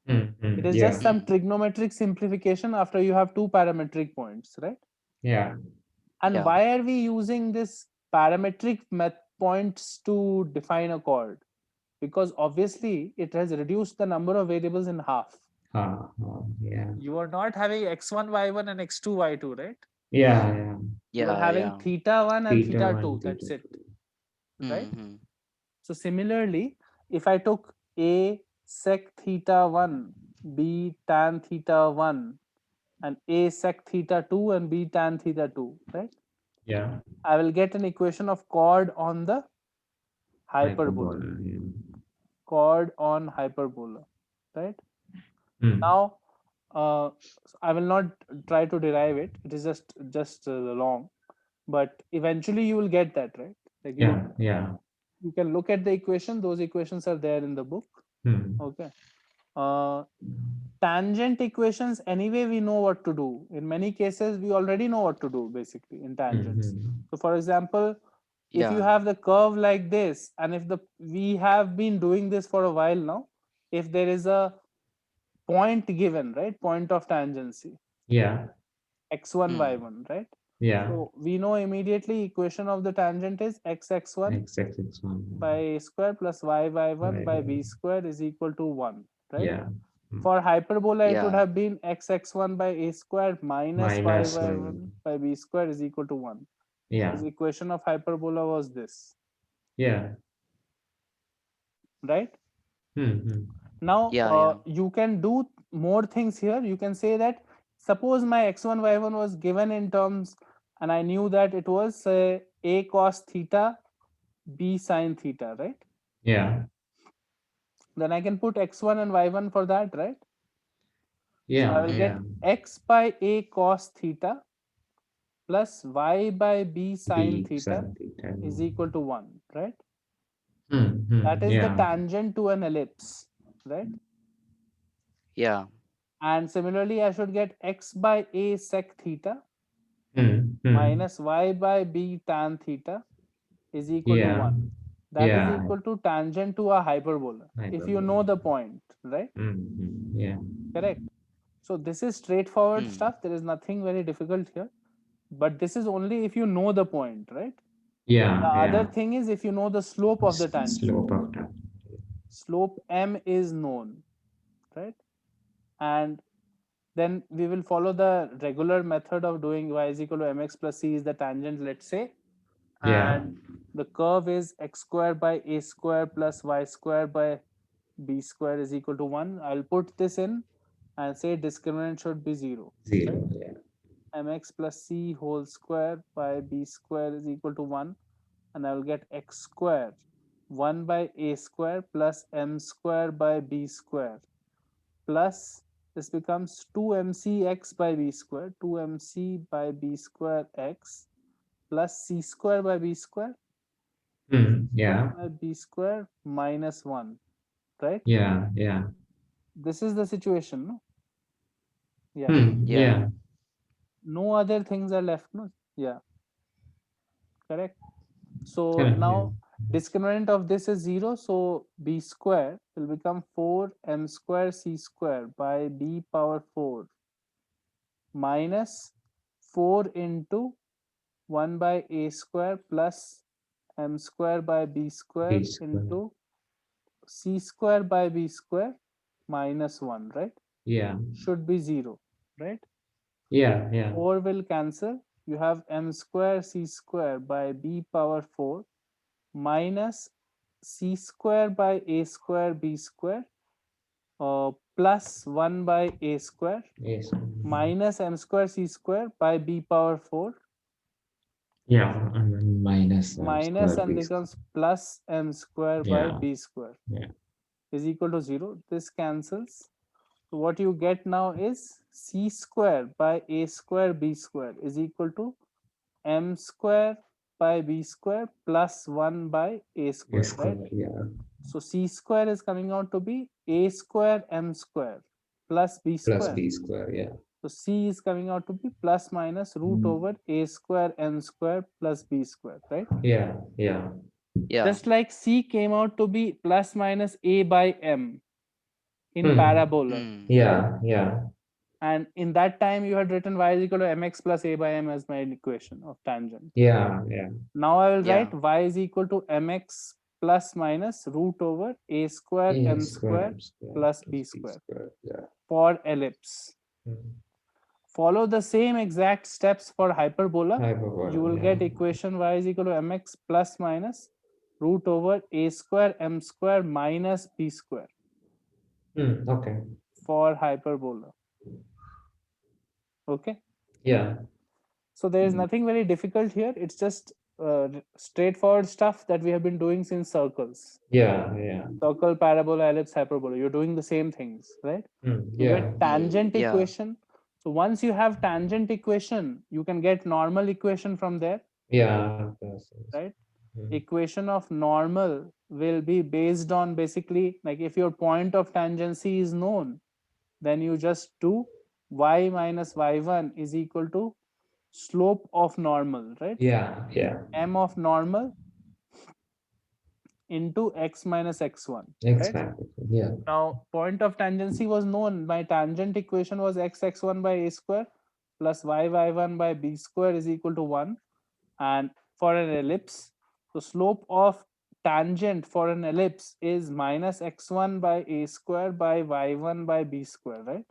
It Mm-hmm. is just Yeah. some Hmm. trigonometric simplification after you have two parametric points, right? Yeah. And Yeah. why are we using this parametric points to define a chord? Because obviously it has reduced the number of variables in half. Yeah. You are not having x1 y1 and x2 y2, right? Yeah. Yeah. You are Yeah. having Yeah. theta 1 and Theta theta one, 2, theta that's it, two. right? Hmm. So similarly, if I took a sec theta 1, b tan theta 1, and a sec theta 2 and b tan theta 2, right? Yeah. I will get an equation of chord on the hyperbola, Hyperbola. Yeah. chord on hyperbola, right? Mm. Now, I will not try to derive it. It is just long, but eventually you will get that, right? Like Yeah. Yeah. you can look at the equation. Those equations are there in the book. Mm. Okay. Uh, Tangent equations, anyway, we know what to do. In many cases, we already know what to do basically in tangents. Mm-hmm. So, for example, if you Yeah. have the curve like this, and if the we have been doing this for a while now, if there is a point given, right, point of tangency, Yeah. x1 Hmm. y1, right? Yeah. So we know immediately equation of the tangent is x1 X one. by a square plus y1 Right. by b square is equal to 1, right? Yeah. Mm. For hyperbola, it would Yeah. have been x1 by a square minus Minus y1 one. by b square is equal to 1. Yeah. This equation of hyperbola was this, Yeah. right? Mm-hmm. Now, Yeah. Yeah. you can do more things here. You can say that suppose my x1 y1 was given in terms, and I knew that it was a cos theta b sin theta, right? Yeah. Then I can put x1 and y1 for that, right? So I Yeah. will Hmm. Yeah. get x by a cos theta plus y by b sin B theta sin theta. is equal to 1, right? That Mm-hmm. is the Yeah. tangent to an ellipse, right? Yeah. And similarly, I should get x by a sec theta Mm-hmm. minus y by b tan theta is equal to Yeah. 1. That is Yeah. equal to tangent to a hyperbola, if you know Hyperbola. the point, right? Mm-hmm. Yeah. Correct. So this is straightforward Hmm. stuff. There is nothing very difficult here. But this is only if you know the point, right? The Yeah. other Yeah. thing is if you know the slope of the tangent. Slope of that. Slope m is known, right? And then we will follow the regular method of doing y is equal to mx plus c is the tangent, let's say, Yeah. and the curve is x square by a square plus y square by b square is equal to 1. I'll put this in and say discriminant should be 0, right? Zero. Yeah. Mx plus c whole square by b square is equal to 1, and I will get x square 1 by a square plus m square by b square plus this becomes 2mc x by b square, 2mc by b square x plus c square by b square Yeah. by b square minus 1, right? Yeah. Yeah. This is the situation, no? Yeah. Yeah. Yeah. No other things are left, no? Yeah, correct. So Correct. Yeah. now discriminant of this is 0, so b square will become 4m square c square by b power 4 minus 4 into 1 by a square plus m square by b square B square. into c square by b square minus 1, right? Yeah. Should be 0, right? Yeah. Yeah. 4 will cancel. You have m square c square by b power 4 minus c square by a square b square plus 1 by a square Yes. minus m square c square by b power 4 Yeah. And then minus minus square and B square. becomes plus m square by Yeah. b square Yeah. is equal to 0. This cancels. So what you get now is c square by a square b square is equal to m square by b square plus 1 by a square, Yes. right? Yeah. So c square is coming out to be a square m square plus b Plus square. B square. Yeah. So c is coming out to be plus minus root over a square m square plus b square, right? Yeah. Yeah. Yeah. Just like c came out to be plus minus a by m in Hmm. parabola. Yeah. Yeah. And in that time, you had written y is equal to mx plus a by m as my equation of tangent. Yeah. Yeah. Now I will Yeah. write y is equal to mx plus minus root over a square A m square square M square plus plus b B square square. Yeah. for ellipse. Hmm. Follow the same exact steps for hyperbola. Hyperbola. You will Yeah. get equation y is equal to mx plus minus root over a square m square minus b square Okay. for hyperbola. Okay. Yeah. So there is nothing very difficult here. It's just straightforward stuff that we have been doing since circles. Yeah. Yeah. Circle, parabola, ellipse, hyperbola. You're doing the same things, right? You Yeah. get tangent Yeah. equation. So once you have tangent equation, you can get normal equation from there, Yeah. right? Equation of normal will be based on basically like if your point of tangency is known, then you just do y minus y1 is equal to slope of normal, right? Yeah. Yeah. M of normal into x minus x1, right? Exactly. Yeah. Now point of tangency was known. My tangent equation was x1 by a square plus y1 by b square is equal to 1. And for an ellipse, the slope of tangent for an ellipse is minus x1 by a square by y1 by b square, right?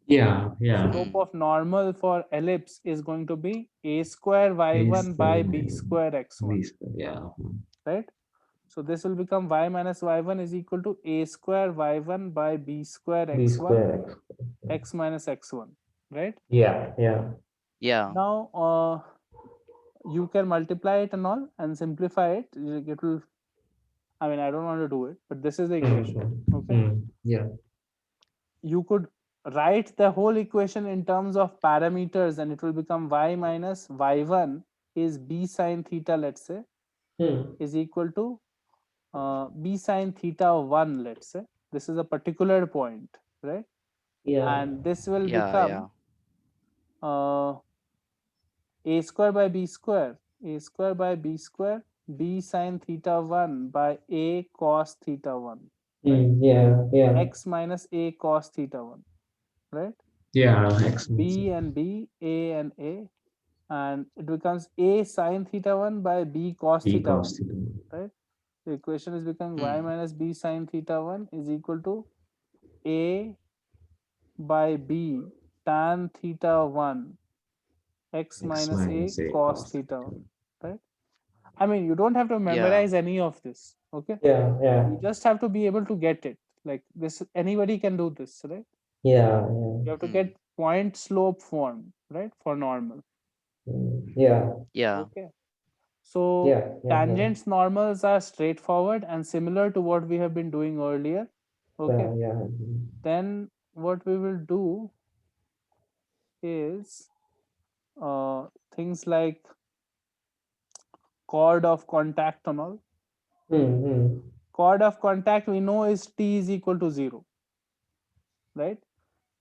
Yeah. Yeah. Slope of normal for ellipse is going to be a square y1 by b square x1, B square. Yeah. right? So this will become y minus y1 is equal to a square y1 by b square B x1 square X. x minus x1, right? Yeah. Yeah. Yeah. Now you can multiply it and all and simplify it. It will, I mean, I don't want to do it, but this is the equation. Okay. Yeah. You could write the whole equation in terms of parameters and it will become y minus y1 is b sine theta, let's say, is equal to b sine theta of 1, let's say. This is a particular point, right? Yeah. And this will Yeah. become uh, a square by b square, a square by b square, b sine theta 1 by a cos theta 1, right? Yeah. Yeah. X minus a cos theta 1, right? Yeah. X. B and b, a and a, and it becomes a sine theta 1 by b cos B theta cos 1, theta. right? The equation is becoming y minus b sine theta 1 is equal to a by b tan theta 1 x X minus a minus A cos cos theta theta. 1, right? I mean, you don't have to Yeah. memorize any of this, okay? Yeah. Yeah. You just have to be able to get it. Like this, anybody can do this, right? Yeah. You have to get point slope form, right? For normal. Yeah. Yeah. Okay. So Yeah. Yeah. tangents normals are straightforward and similar to what we have been doing earlier. Okay. Yeah. Then what we will do is things like chord of contact and all. Mm-hmm. Chord of contact we know is t is equal to 0, right?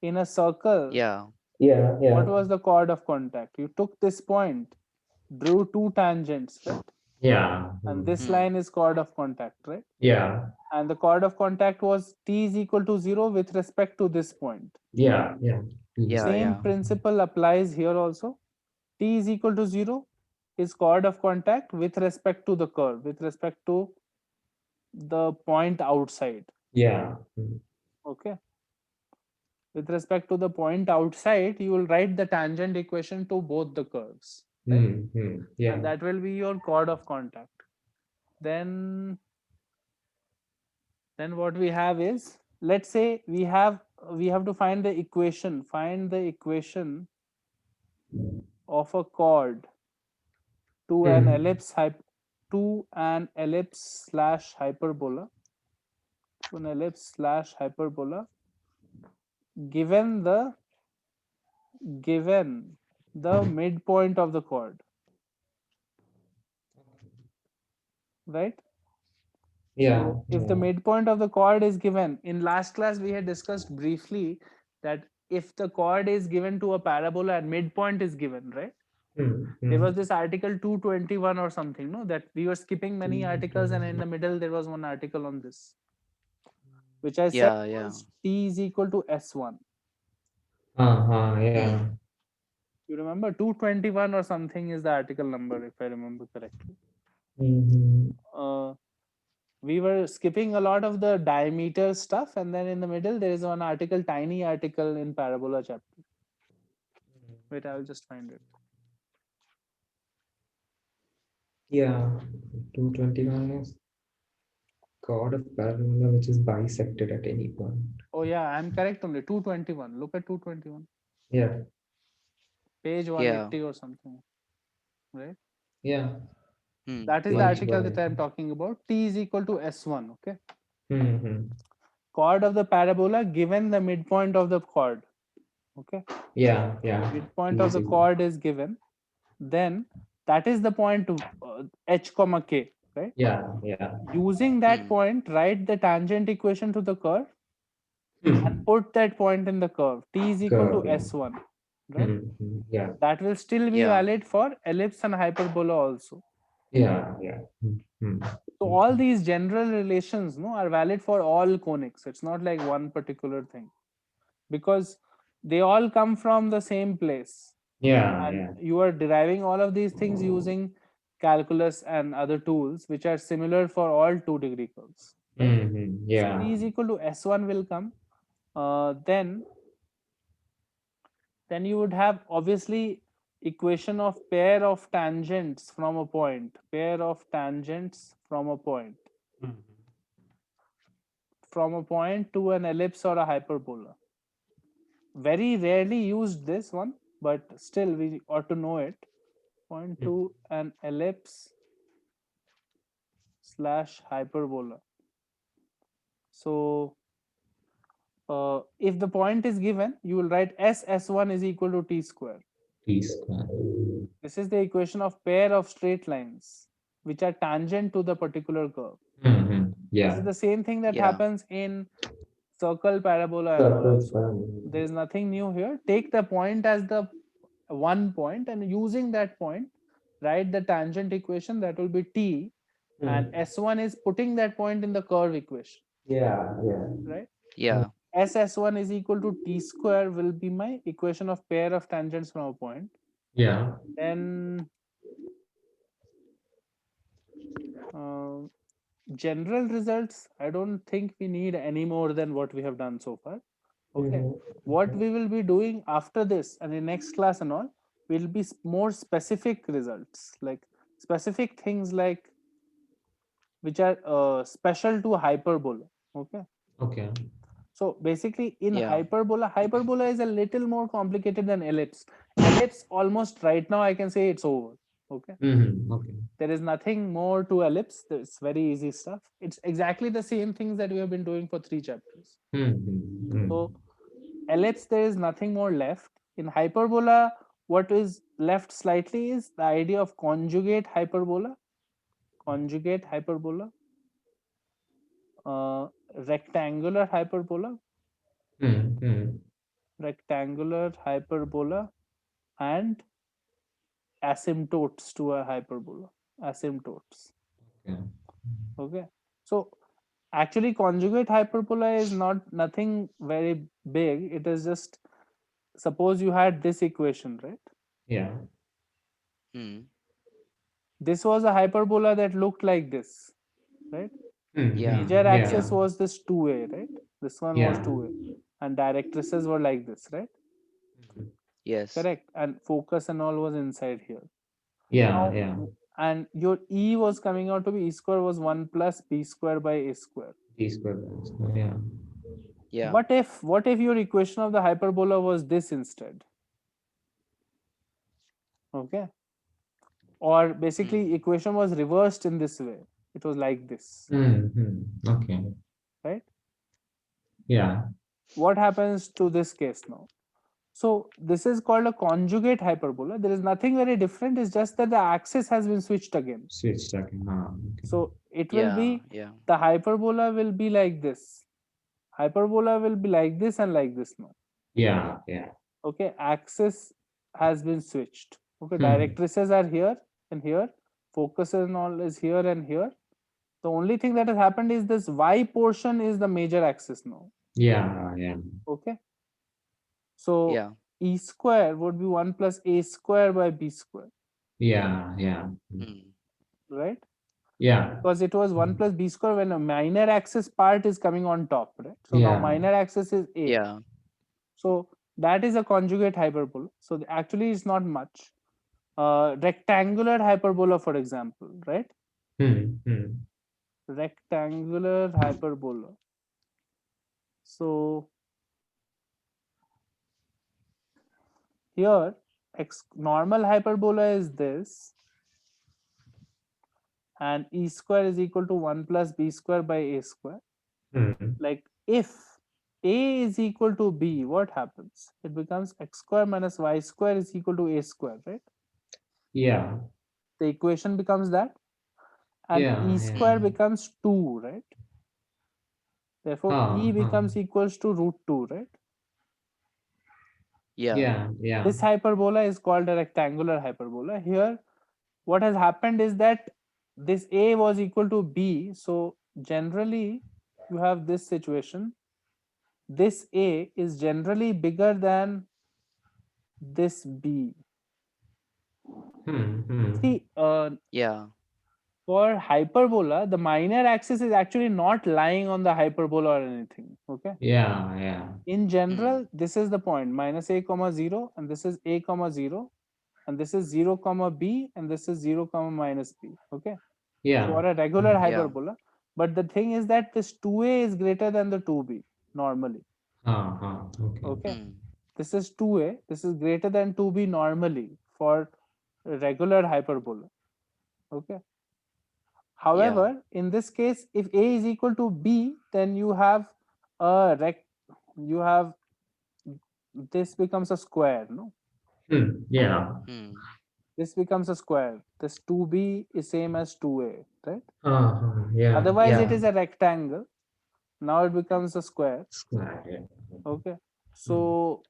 In a circle, Yeah. Yeah, what yeah, was the chord of contact? You took this point, drew two tangents, right? yeah, And this Hmm. line is chord of contact, right? yeah, And the chord of contact was t is equal to 0 with respect to this point. yeah, yeah. Yeah. Same Yeah. principle applies here also. T is equal to 0 is chord of contact with respect to the curve, with respect to the point outside. Yeah. Okay. With respect to the point outside, you will write the tangent equation to both the curves, right? Mm-hmm. And Yeah. that will be your chord of contact. Then, then what we have is, let's say we have to find the equation. Find the equation of a chord to an Mm. ellipse to an ellipse slash hyperbola to an ellipse slash hyperbola given the midpoint of the chord, right? Yeah, So if the yeah. midpoint of the chord is given, in last class we had discussed briefly that if the chord is given to a parabola and midpoint is given, right? There was this article 221 or something, no? That we were skipping many articles, and in the middle there was one article on this, which I said Yeah. Yeah. was T is equal to S1. Yeah. Hmm. You remember 221 or something is the article number, if I remember correctly. Mm-hmm. Uh, we were skipping a lot of the diameter stuff, and then in the middle there is one article, tiny article in parabola chapter. Wait, I'll just find it. Yeah. 221 is chord of parabola which is bisected at any point. Oh yeah, I'm correct only. 221. Look at 221. Yeah. Page Yeah. 180 or something, right? Yeah. Hmm. That is the Page article that one. I'm talking about. T is equal to S1. Okay. Mm-hmm. Chord of the parabola given the midpoint of the chord. Okay. Yeah, yeah. Midpoint of the Easy. chord is given. Then that is the point h comma k, right? Yeah, yeah. Using that Hmm. point, write the tangent equation to the curve and Hmm. put that point in the curve. T is equal to Curve. S1, right? Mm-hmm. Yeah, That will still be Yeah. valid for ellipse and hyperbola also. yeah, yeah. Mm-hmm. So all these general relations, no, are valid for all conics. It's not like one particular thing, because they all come from the same place, Yeah, and yeah. you are deriving all of these things using calculus and other tools which are similar for all 2-degree curves, right? Mm-hmm. So Yeah. T is equal to S1 will come. Then you would have obviously equation of pair of tangents from a point, pair of tangents from a point to an ellipse or a hyperbola. Very rarely used this one, but still we ought to know it. Point to an ellipse slash hyperbola. So if the point is given, you will write S1 is equal to T square. T square. This is the equation of pair of straight lines which are tangent to the particular curve. Mm-hmm. This is Yeah. the same thing that Yeah. happens in circle, parabola, and all Circle also. square. There is nothing new here. Take the point as the one point, and using that point, write the tangent equation, that will be T, and Mm. S1 is putting that point in the curve equation, Yeah, yeah. right? Yeah. SS1 is equal to T square will be my equation of pair of tangents from a point. Yeah. Then uh, general results, I don't think we need any more than what we have done so far. Okay. What Mm-hmm. we will be doing after this and in next class and all will be more specific results, like specific things like which are special to hyperbola. Okay. Okay. So basically in Yeah. hyperbola is a little more complicated than ellipse. Ellipse almost right now I can say it's over. Okay. Mm-hmm. Okay. There is nothing more to ellipse. It's very easy stuff. It's exactly the same things that we have been doing for 3 chapters. Mm-hmm. So ellipse there is nothing more left. In hyperbola, what is left slightly is the idea of conjugate hyperbola, conjugate hyperbola, uh, rectangular hyperbola, rectangular hyperbola, and asymptotes to a hyperbola, asymptotes. Yeah. Okay, so actually conjugate hyperbola is not nothing very big. It is just, suppose you had this equation, right? Yeah. Hmm. This was a hyperbola that looked like this, right? Yeah. Major Yeah. axis was this 2a, right? This one was Yeah. 2a, and directrices were like this, right? Yes. Correct. And focus and all was inside here. Yeah. Now, Yeah. and your E was coming out to be, E square was 1 plus B square by A square. D square. Yeah. Yeah. What if your equation of the hyperbola was this instead? Okay. Or Hmm. basically equation was reversed in this way. It was like this, Okay. right? Yeah. What happens to this case now? So this is called a conjugate hyperbola. There is nothing very different. It's just that the axis has been switched again. Switch second. Okay. So it will Yeah. be, Yeah. the hyperbola will be like this. Hyperbola will be like this and like this now. Yeah. Yeah. Okay, axis has been switched. Okay, Hmm. directrices are here and here. Focus and all is here and here. The only thing that has happened is this y portion is the major axis now. Yeah. Yeah. Okay, so Yeah. E square would be 1 plus A square by B square, Yeah. Yeah. Hmm. right? Yeah. Because it was 1 plus B square when a minor axis part is coming on top, right? So now Yeah. minor axis is A. Yeah. So that is a conjugate hyperbola. So actually it's not much. Rectangular hyperbola, for example, right? Rectangular hyperbola. So here normal hyperbola is this, and E square is equal to 1 plus B square by A square. Like if A is equal to B, what happens? It becomes x square minus y square is equal to A square, right? Yeah. The equation becomes that, and Yeah. E Yeah. square becomes 2, right? Therefore E Huh. becomes equals to root 2, right? Yeah. Yeah. Yeah. This hyperbola is called a rectangular hyperbola. Here what has happened is that this A was equal to B, so generally you have this situation. This A is generally bigger than this B. See, Yeah. for hyperbola, the minor axis is actually not lying on the hyperbola or anything. Okay. Yeah. Yeah. In Hmm. general, this is the point, minus A comma 0, and this is A comma 0, and this is 0 comma B, and this is 0 comma minus B. Okay. Yeah. For a regular Yeah. hyperbola. But the thing is that this 2A is greater than the 2B normally. Okay. Okay. Hmm. This is 2A. This is greater than 2B normally for regular hyperbola. Okay. Yeah. However, in this case, if A is equal to B, then you have a you have, this becomes a square, no? Yeah. Hmm. This becomes a square. This 2B is same as 2A, right? Yeah. Otherwise, it Yeah. is a rectangle. Now it becomes a square. Square. Yeah. Okay. So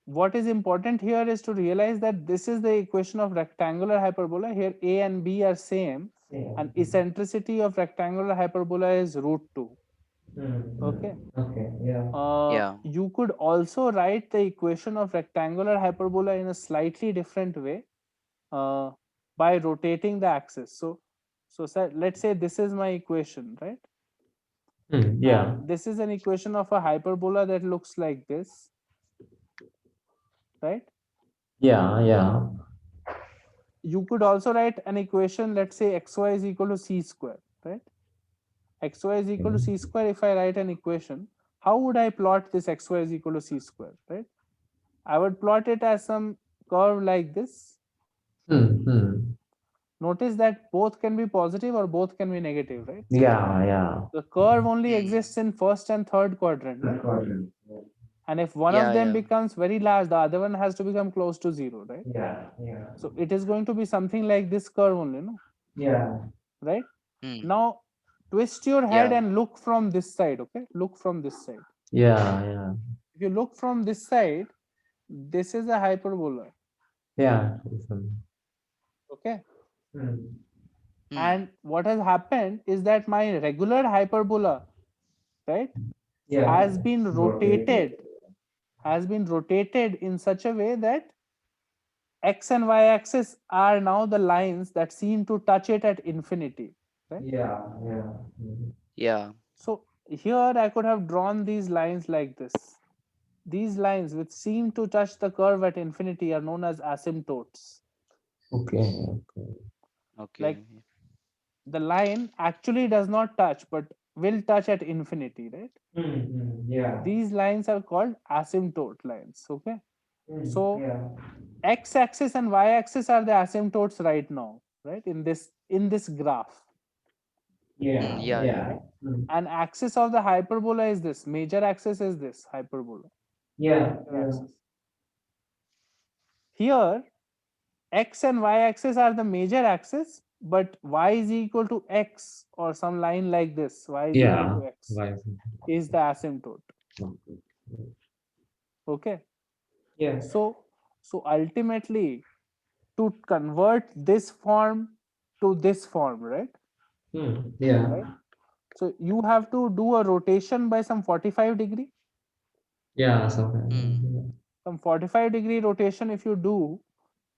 what is important here is to realize that this is the equation of rectangular hyperbola. Here A and B are same, and eccentricity of rectangular hyperbola is root 2. Okay. Okay. Yeah. Yeah. You could also write the equation of rectangular hyperbola in a slightly different way, uh, by rotating the axis. So sir, let's say this is my equation, right? Yeah. And this is an equation of a hyperbola that looks like this, right? Yeah. Yeah. You could also write an equation, let's say xy is equal to c square, right? Xy is equal to c square. If I write an equation, how would I plot this xy is equal to c square, right? I would plot it as some curve like this. Notice that both can be positive or both can be negative, right? Yeah. Yeah. The curve only Hmm. exists in first and third quadrant, no? Quadrant. And if one Yeah, of them yeah. becomes very large, the other one has to become close to 0, right? Yeah, yeah, So it is going to be something like this curve only, no? yeah, Right? Hmm. Now twist your head Yeah. and look from this side, okay? Look from this side. yeah, If you look from this side, this is a hyperbola, yeah. okay? Mm. Hmm. And what has happened is that my regular hyperbola, right, Yeah, has been rotated. rotated in such a way that x and y axis are now the lines that seem to touch it at infinity, right? Yeah, yeah. Mm. Yeah. So here I could have drawn these lines like this. These lines which seem to touch the curve at infinity are known as asymptotes. Okay, okay. Like Okay. the line actually does not touch but will touch at infinity, right? Mm, yeah. These lines are called asymptote lines, okay? So Yeah. x-axis and y-axis are the asymptotes right now, right, in this graph, Hmm. Yeah, Yeah, yeah. yeah. right? Mm. And axis of the hyperbola is this, major axis is this hyperbola, Yeah, major yeah. axis. Here x and y-axis are the major axis, but y is equal to x or some line like this, y is equal Yeah. to x, Why is is the asymptote, it? okay? Yeah. So ultimately, to convert this form to this form, Yeah. right, so you have to do a rotation by some 45-degree. Yeah, something. Hmm. Yeah. Some 45-degree rotation if you do,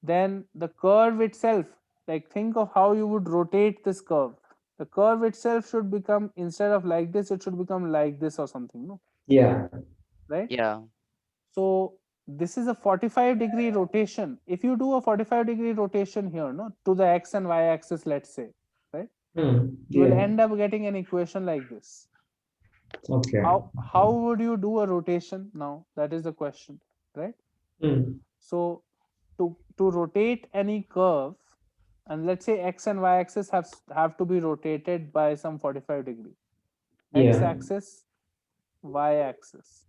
then the curve itself, like think of how you would rotate this curve. The curve itself should become, instead of like this, it should become like this or something, no? Yeah. Right? Yeah. So this is a 45-degree rotation. If you do a 45-degree rotation here, no, to the x and y axis, let's say, right, you will Yeah. end up getting an equation like this. Okay. How would you do a rotation now? That is the question, right? Mm. So to rotate any curve, and let's say x and y axis have to be rotated by some 45-degree, x Yeah. axis, y axis,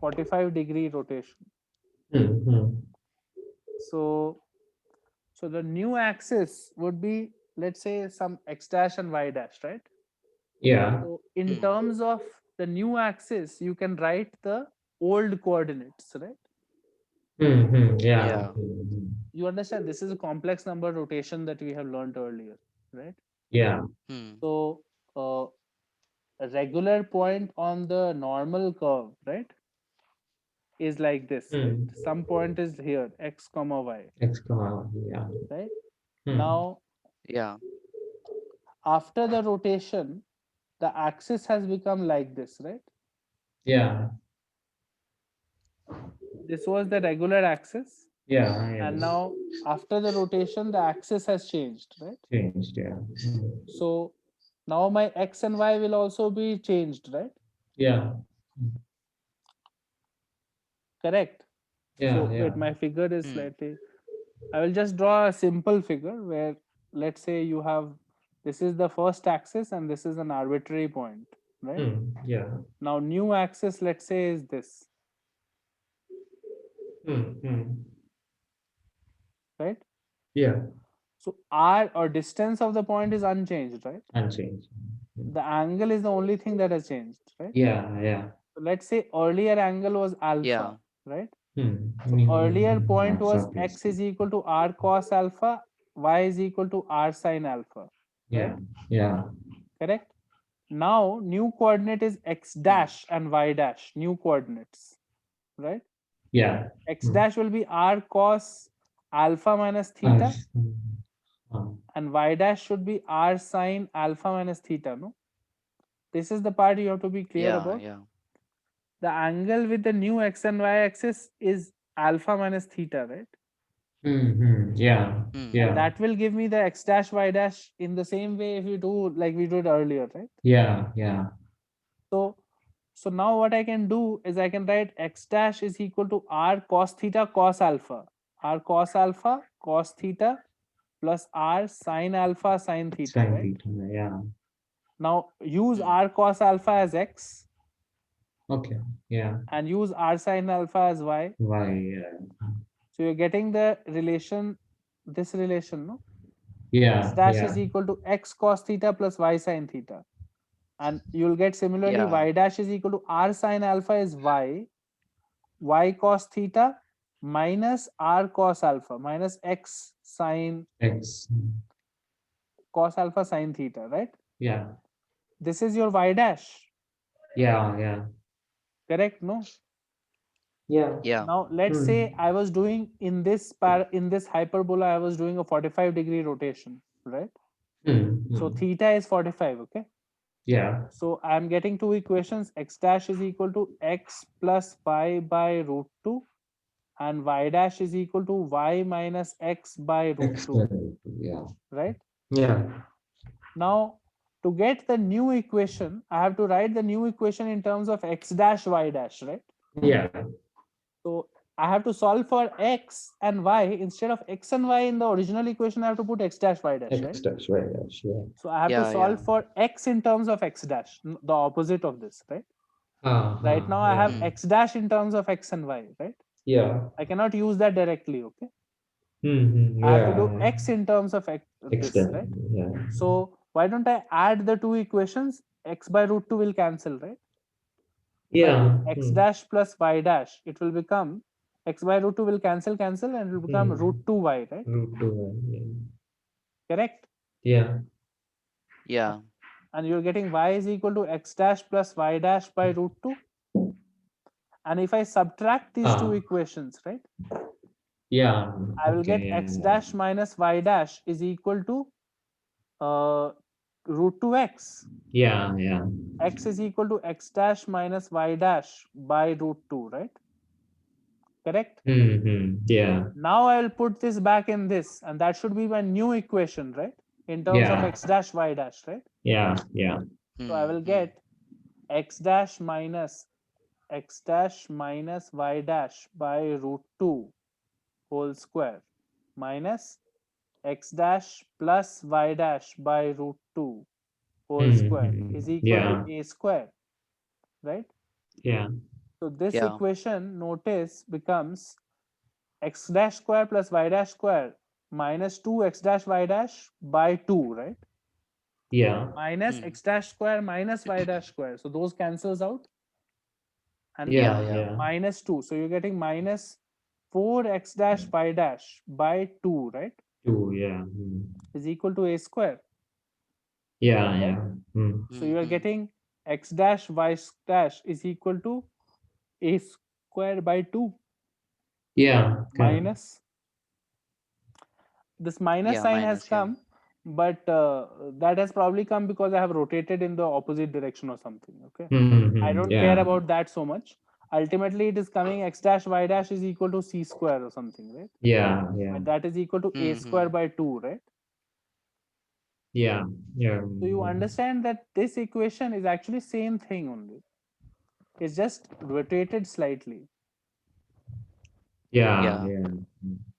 45-degree rotation. Mm. So the new axis would be, let's say, some x dash and y dash, right? Yeah. So in Hmm. terms of the new axis, you can write the old coordinates, right? Yeah. Yeah. You understand this is a complex number rotation that we have learned earlier, right? Yeah. Hmm. So a regular point on the normal curve, right, is like this, right? Mm. Some point is here, x comma y, X comma. Yeah. right? Mm. Now Yeah. after the rotation, the axis has become like this, right? Yeah. This was the regular axis, Yeah. and Yes. now after the rotation, the axis has changed, right? Changed. Yeah. So now my x and y will also be changed, right? Yeah. Correct. Yeah. So wait, Yeah. my figure is Hmm. slightly, I will just draw a simple figure where, let's say, you have, this is the first axis and this is an arbitrary point, right? Yeah. Now new axis, let's say, is this, Mm. right? Yeah. So r, or distance of the point, is unchanged, right? Unchanged. The angle is the only thing that has changed, right? Yeah. Yeah. So let's say earlier angle was alpha, Yeah. right? Hmm. So earlier point was Alpha plus. x is equal to r cos alpha, y is equal to r sin alpha, right? Yeah. Yeah. Correct. Now new coordinate is x Hmm. dash and y dash, new coordinates, right? Yeah. X dash will be r cos alpha minus theta, Alpha. Um, and y dash should be r sin alpha minus theta, no? This is the part you have to be clear Yeah. about. Yeah. The angle with the new x and y axis is alpha minus theta, right? Yeah. Hmm. And Yeah. that will give me the x dash y dash in the same way if you do like we did earlier, right? Yeah. Yeah. So so now what I can do is I can write x dash is equal to r cos theta cos alpha, cos theta plus r sin alpha sin theta, Sine right? theta. Yeah. Now use Hmm. r cos alpha as x, Okay. Yeah. and use r sine alpha as y. Y. Yeah. So you're getting the relation, this relation, no? X Yeah. dash is Yeah. equal to x cos theta plus y sine theta. And you'll get similarly Yeah. y dash is equal to r sine alpha is y cos theta minus r cos alpha minus x sine X. cos alpha sine theta, right? Yeah. This is your y dash, Yeah. Yeah. correct? No. Yeah. Yeah. Now let's say I was doing in this hyperbola, I was doing a 45-degree rotation, right? So theta is 45, okay? Yeah. So I'm getting two equations. X dash is equal to x plus y by root 2 and y dash is equal to y minus x by root 2, X. Yeah. right? Yeah. Now to get the new equation, I have to write the new equation in terms of x dash y dash, right? Yeah. So I have to solve for x and y. Instead of x and y in the original equation, I have to put x dash y dash, right? X dash. Y dash. Yeah. So I have to Yeah. solve Yeah. for x in terms of x dash, the opposite of this, right? Right now I Yeah. have x dash in terms of x and y, right? Yeah. I cannot use that directly, okay? I have to do Yeah. x in terms of x, X this, dash. right? Yeah. So why don't I add the two equations? X by root 2 will cancel, right? If I put Yeah. x dash plus y dash, it will become x by root 2 will cancel and it will become root 2y, right? Root 2. Correct? Yeah. Yeah. And you're getting y is equal to x dash plus y dash by root 2. And if I subtract these two equations, right, Yeah. I will get Okay. x Yeah. dash minus y dash is equal to root 2x. Yeah. Yeah. X is equal to x dash minus y dash by root 2, right? Correct? Yeah. Now I will put this back in this, and that should be my new equation, right? In terms of Yeah. x dash y dash, right? Yeah. Yeah. So I will get x dash minus y dash by root 2 whole square minus x dash plus y dash by root 2 whole square is equal to Yeah. a square, right? Yeah. So this Yeah. equation, notice, becomes x dash square plus y dash square minus 2x dash y dash by 2, right? Yeah. Minus x dash square minus y dash square. So those cancels out and Yeah. Yeah. Yeah. Yeah. minus 2. So you're getting minus 4x dash y dash by 2, right? 2. Yeah. Is equal to a square. Yeah. Right? Yeah. So you are getting x dash y dash is equal to a square by 2 Yeah. Correct. minus this minus Yeah. sign has Minus. Yeah. come, but that has probably come because I have rotated in the opposite direction or something. Okay, I don't care Yeah. about that so much. Ultimately it is coming x dash y dash is equal to c square or something, right? Yeah. Yeah. And that is equal to a square by 2, right? Yeah. Yeah. So you understand that this equation is actually same thing only. It's just rotated slightly. Yeah. Yeah. Yeah.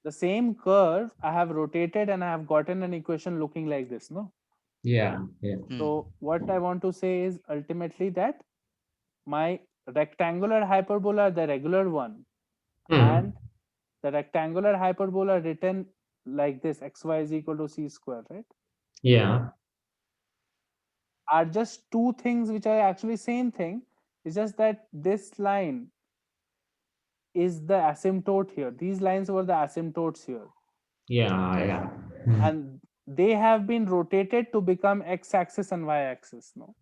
The same curve I have rotated and I have gotten an equation looking like this, no? Yeah. Yeah. So what I want to say is ultimately that my rectangular hyperbola, the regular one, and the rectangular hyperbola written like this, xy is equal to c square, right, Yeah. are just two things which are actually same thing. It's just that this line is the asymptote here. These lines were the asymptotes here. Yeah. Yeah. And they have been rotated to become x-axis and y-axis, no?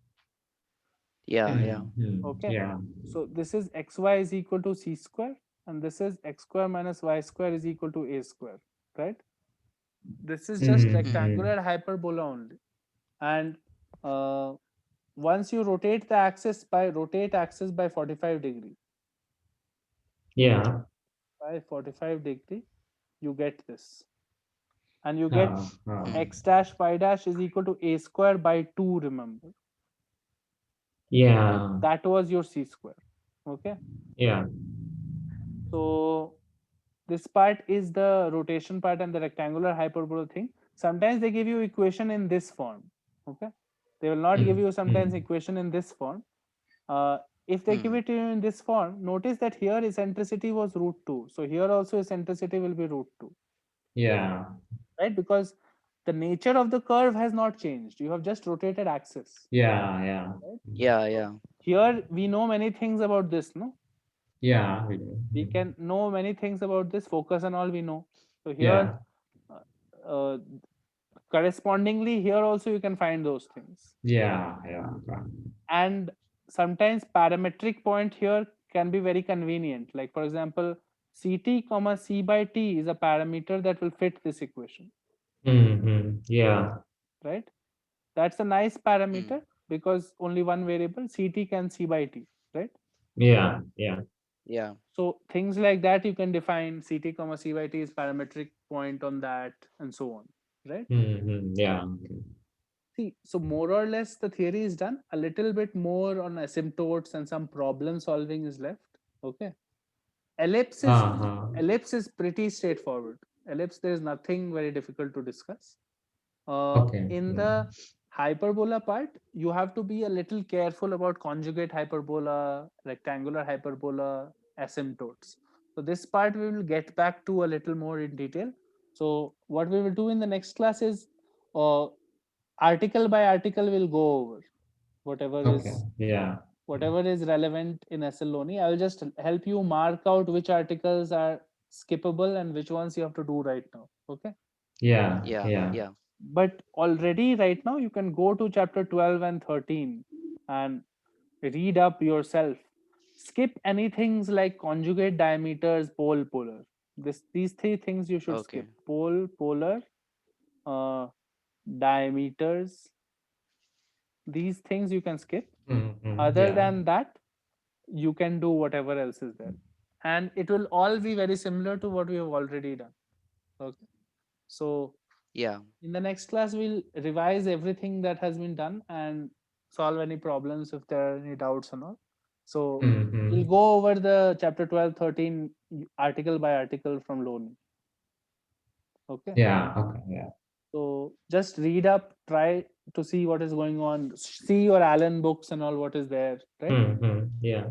Yeah. Yeah. Okay. Yeah. So this is xy is equal to c square, and this is x square minus y square is equal to a square, right? This is just rectangular hyperbola only. And once you rotate the axis by 45 degree, Yeah. by 45 degree, you get this. And you get Uh, uh, x dash y dash is equal to a square by 2, remember. yeah. That was your c square. Okay. Yeah. So this part is the rotation part and the rectangular hyperbola thing. Sometimes they give you equation in this form. Okay. They will not give you sometimes equation in this form. If they give it to you in this form, notice that here eccentricity was root 2. So here also eccentricity will be root 2, Yeah. right? Because the nature of the curve has not changed. You have just rotated axis. Yeah. Yeah. Right? Yeah, So yeah. here we know many things about this, no? Yeah. We do. We can know many things about this focus and all we know. So here, Yeah. uh, correspondingly, here also you can find those things. Yeah. Yeah. And sometimes parametric point here can be very convenient. Like for example, ct comma c by t is a parameter that will fit this equation, Yeah. right? That's a nice Mm. parameter because only one variable ct can c by t, right? Yeah. Yeah. Yeah. So things like that you can define ct comma c by t is parametric point on that and so on, right? Yeah. See, so more or less the theory is done. A little bit more on asymptotes and some problem solving is left. Okay. Ellipse is Uh-huh. ellipse is pretty straightforward. Ellipse, there is nothing very difficult to discuss. Okay. In Yeah. the hyperbola part, you have to be a little careful about conjugate hyperbola, rectangular hyperbola, asymptotes. So this part we will get back to a little more in detail. So what we will do in the next class is uh, article by article we'll go over whatever Okay. is Yeah. whatever is relevant in SL. I will just help you mark out which articles are skippable and which ones you have to do right now. Okay. Yeah. Yeah. Yeah. Yeah. But already right now you can go to chapter 12 and 13 and read up yourself. Skip anything like conjugate diameters, pole, polar. These three things you should Okay. skip: pole, polar, uh, diameters. These things you can skip. Other Yeah. than that, you can do whatever else is there, and it will all be very similar to what we have already done. Okay. So Yeah. in the next class we'll revise everything that has been done and solve any problems if there are any doubts and all. So we'll go over the chapter 12, 13 article by article from Loni. Okay. Yeah. Okay. Yeah. So just read up, try to see what is going on, see your Allen books and all what is there, right? Yeah.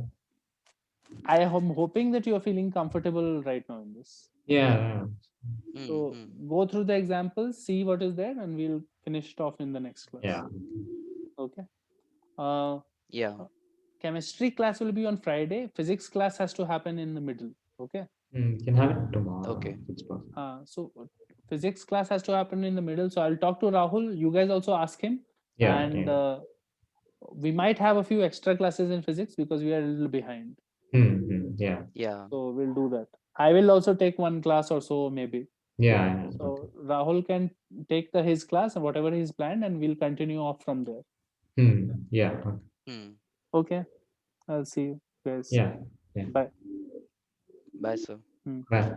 I am hoping that you are feeling comfortable right now in this. Yeah. So Mm-hmm. go through the examples, see what is there, and we'll finish it off in the next class. Yeah. Okay. Uh, Yeah. uh, chemistry class will be on Friday. Physics class has to happen in the middle. Okay. Can have it tomorrow Okay. if it's possible. Physics class has to happen in the middle. So I'll talk to Rahul. You guys also ask him, Yeah. and Yeah. we might have a few extra classes in physics because we are a little behind. Yeah. Yeah. So we'll do that. I will also take one class or so maybe. Yeah. So Rahul can take his class and whatever he's planned, and we'll continue off from there. Yeah. Mm. Okay. I'll see you guys. Yeah. Yeah. Bye. Bye, sir. Hmm. Bye.